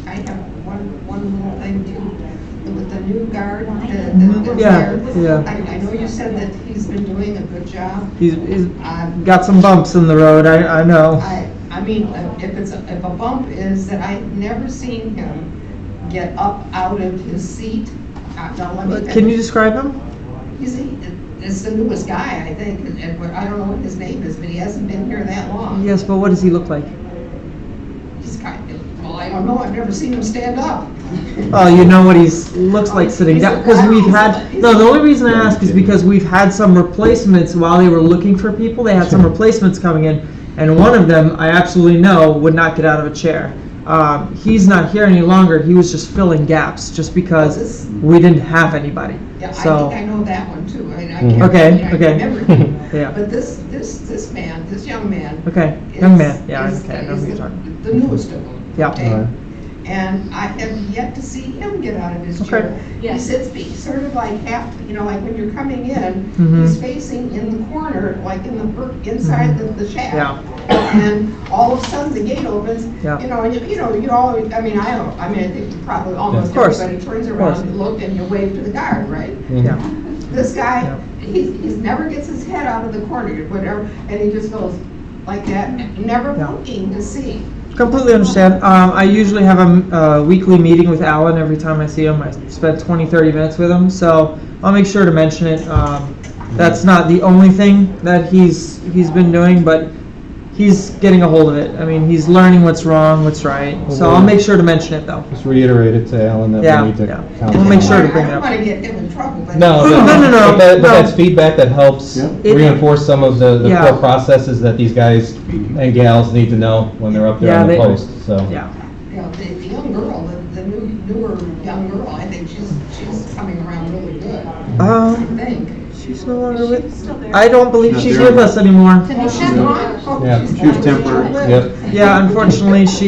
I have one little thing too, with the new guard, that's Yeah, there. yeah. I know you said that he's been doing a good job. He's got some bumps in the road, I know. I mean, if a bump is that I've never seen him get up out of his seat. Now, let me Can you describe him? It's the newest guy, I think, and I don't know what his name is, but he hasn't been here that long. Yes, but what does he look like? He's well, I don't know, I've never seen him stand up. Oh, you know what he looks like sitting down? Because we've had, no, the only reason I ask is because we've had some replacements while they were looking for people. They had some replacements coming in, and one of them, I absolutely know, would not get out of a chair. He's not here any longer. He was just filling gaps just because we didn't have anybody. Yeah, So, I think I know that one too. I Okay, I okay. remember him. Yeah. But this young man. okay, is- young man, yeah, is okay, I know who you're talking about. The newest of them. Yeah. okay? All right. And I have yet to see him get out of his Okay. chair. Yeah. He sits sort of like like when you're coming in, Mhm. he's facing in the corner, like inside the shack. Yeah. And all of a sudden the gate opens, Yeah. and you always, I think you probably almost Of course. everybody turns Of around course. and look and you wave to the guard, right? Yeah. This guy, Yeah. he never gets his head out of the corner, whatever, and he just goes like that, never Yeah. looking to see. Completely understand. I usually have a weekly meeting with Alan every time I see him. I spend 20, 30 minutes with him, so I'll make sure to mention it. That's not the only thing that he's been doing, but he's getting a hold of it. I mean, he's learning what's wrong, what's right. So I'll make sure to mention it, though. Just reiterate it to Alan that Yeah, we need to yeah. count. We'll make on sure it. to bring it I up. don't want to get him in trouble, but. No, No, but no. that's feedback that helps It- reinforce some of the Yeah. core processes that these guys and gals need to know when they're up there Yeah, on the they- post, so. Yeah. Yeah, the young girl, the newer young girl, I think she's coming around really good, I think. She's no longer with. Still there. I don't believe She's she's not there with us anymore. Oh, she's not? Oh, Yeah. she's She was not. temporary. Yep, Yeah, unfortunately, she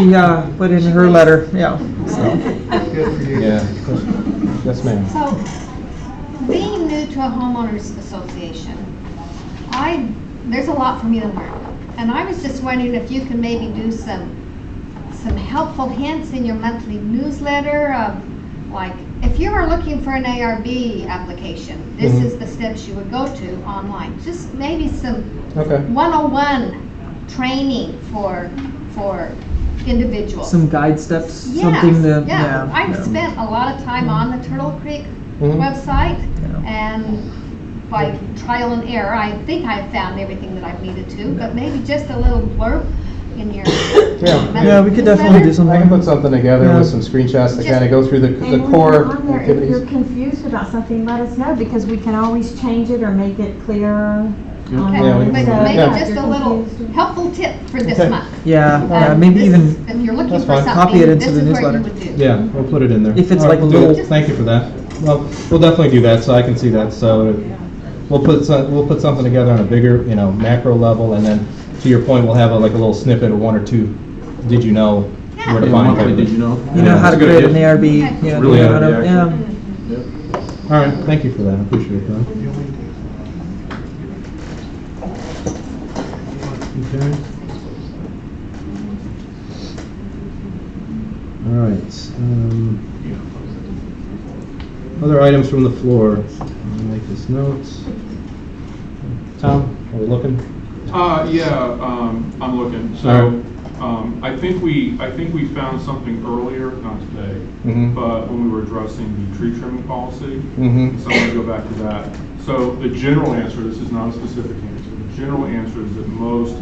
put in her letter. Yeah. So. yeah. Yes, ma'am. So, being new to a homeowners association, there's a lot for me to learn. And I was just wondering if you can maybe do some helpful hints in your monthly newsletter of, like, if you were looking for an ARB application, this Mhm. is the steps you would go to online. Just maybe some Okay. 101 training for individuals. Some guide steps. Yes, Something to. yeah. I've yeah. spent a lot of time on the Turtle Creek Mhm. website, Yeah. and by trial and error, I think I've found everything that I've needed to, but maybe just a little blurb in your. Yeah, we could definitely do I something. can put something together Yeah. with some screenshots to Just- kind of go through the And when core you're on there, if activities. you're confused about something, let us know, because we can always change it or make it clearer. Yeah, Okay, we but can- maybe yeah. just a little helpful tip for this Okay. month. Yeah, maybe This even is- If you're looking That's for fine. something, Copy it into this the is where you newsletter. would do. Yeah, we'll put it in there. If it's All like we'll do it. little- Thank you for that. Well, we'll definitely do that, so I can see that, so we'll put something together on a bigger, macro level, and then, to your point, we'll have like a little snippet or one or two, did you know, where to find it. Did you know? you know how to That's a good create an idea. ARB. Okay. You know, Really how good to- idea, yeah. actually. All right, thank you for that, I appreciate that. Okay. All right. Other items from the floor. I'll make this notes. Tom, are we looking? Yeah, I'm looking. So, I think we found something earlier, not today, Mhm. but when we were addressing the tree trimming policy. Mhm. So I'm gonna go back to that. So the general answer, this is not a specific answer, the general answer is that most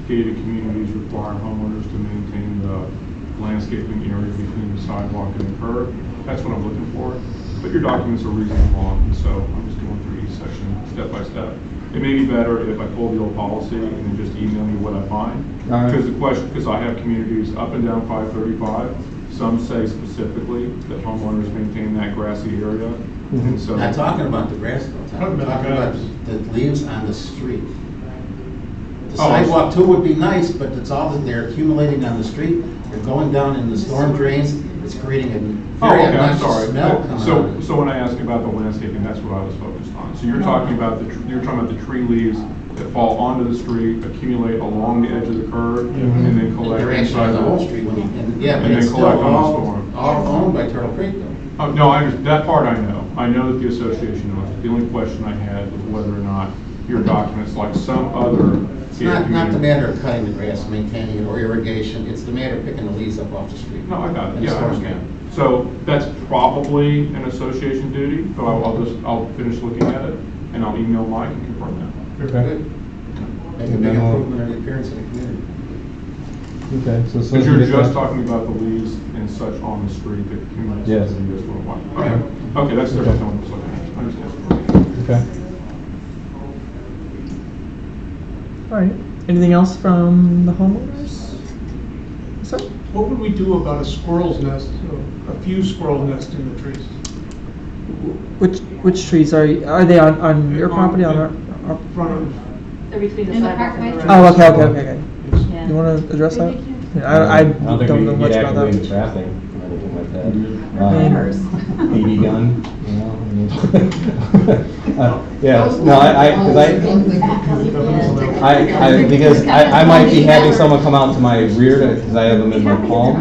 gated communities require homeowners to maintain the landscaping area between the sidewalk and the curb. That's what I'm looking for. But your documents are reasonably long, so I'm just going through each section step by step. It may be better if I pull the old policy and then just email me what I find. All right. Because I have communities up and down 535, some say specifically that homeowners maintain that grassy area. And so. I'm not talking about the grass, though. I'm talking about the leaves on the street. The Oh, I see. sidewalk too would be nice, but it's all that they're accumulating on the street. They're going down in the storm drains. It's creating a Oh, very okay, I'm obnoxious sorry. smell coming out. So when I asked about the landscaping, that's what I was focused on. So you're talking about the tree leaves that fall onto the street, accumulate along the edge of the curb, and then collect They're actually inside on the whole the. street, yeah, but And then it's still collect on the storm. all owned by Turtle Creek, though. Oh, no, that part I know. I know that the association knows. The only question I had was whether or not your documents, like some other. It's not the matter of cutting the grass, maintaining it, or irrigation, it's the matter of picking the leaves up off the street. No, I got it. And Yeah, I storm understand. So that's probably an association duty, but I'll finish looking at it and I'll email Mike and confirm that. Okay. Good. Make a And big then I'll- improvement in the appearance of the community. Okay, so. as soon Because as we you're get just that- talking about the leaves and such on the street that accumulates. Yes. over the years for a while. Okay, okay, that's different than what I was looking at. I understand. Okay. All right. Anything else from the homeowners? Sir? What would we do about a squirrel's nest, a few squirrel nests in the trees? Which trees are they on your property on our? Front of, They're between the In the sidewalk and the parkway? road. Oh, okay. Yeah. You want to address that? Maybe Yeah, I don't think don't know we'd much about activate that. the traffic or anything like that. Neighbors. BB gun, yeah, no, because I might be having someone come out to my rear, because I have them in my palm.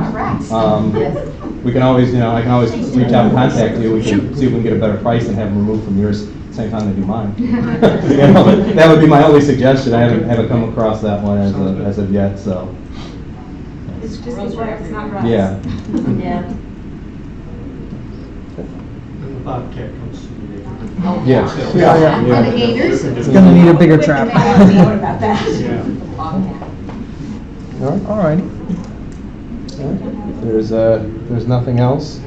We can always, I can always reach out and contact you, we can see if we can get a better price and have them removed from yours, same time they do mine. That would be my only suggestion, I haven't come across that one as of yet, so. It's just these rats, not rats. Yeah. Yeah. And the Bobcat comes to the neighborhood. Yeah. Yeah. For the gators? It's gonna need a bigger trap. What about that? Yeah. All righty. All right. If there's nothing else,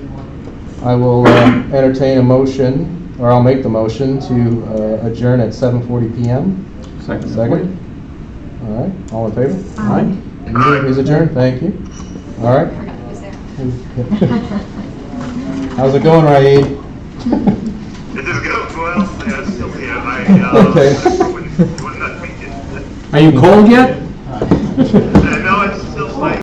I will entertain a motion, or I'll make the motion to adjourn at 7:40 p.m. Second. All right, all in favor? Aye. The meeting is adjourned, thank you. All right. How's it going, Raid? It is good. Well, yeah, still here. Okay. Wouldn't not beat it. Are you cold yet? No,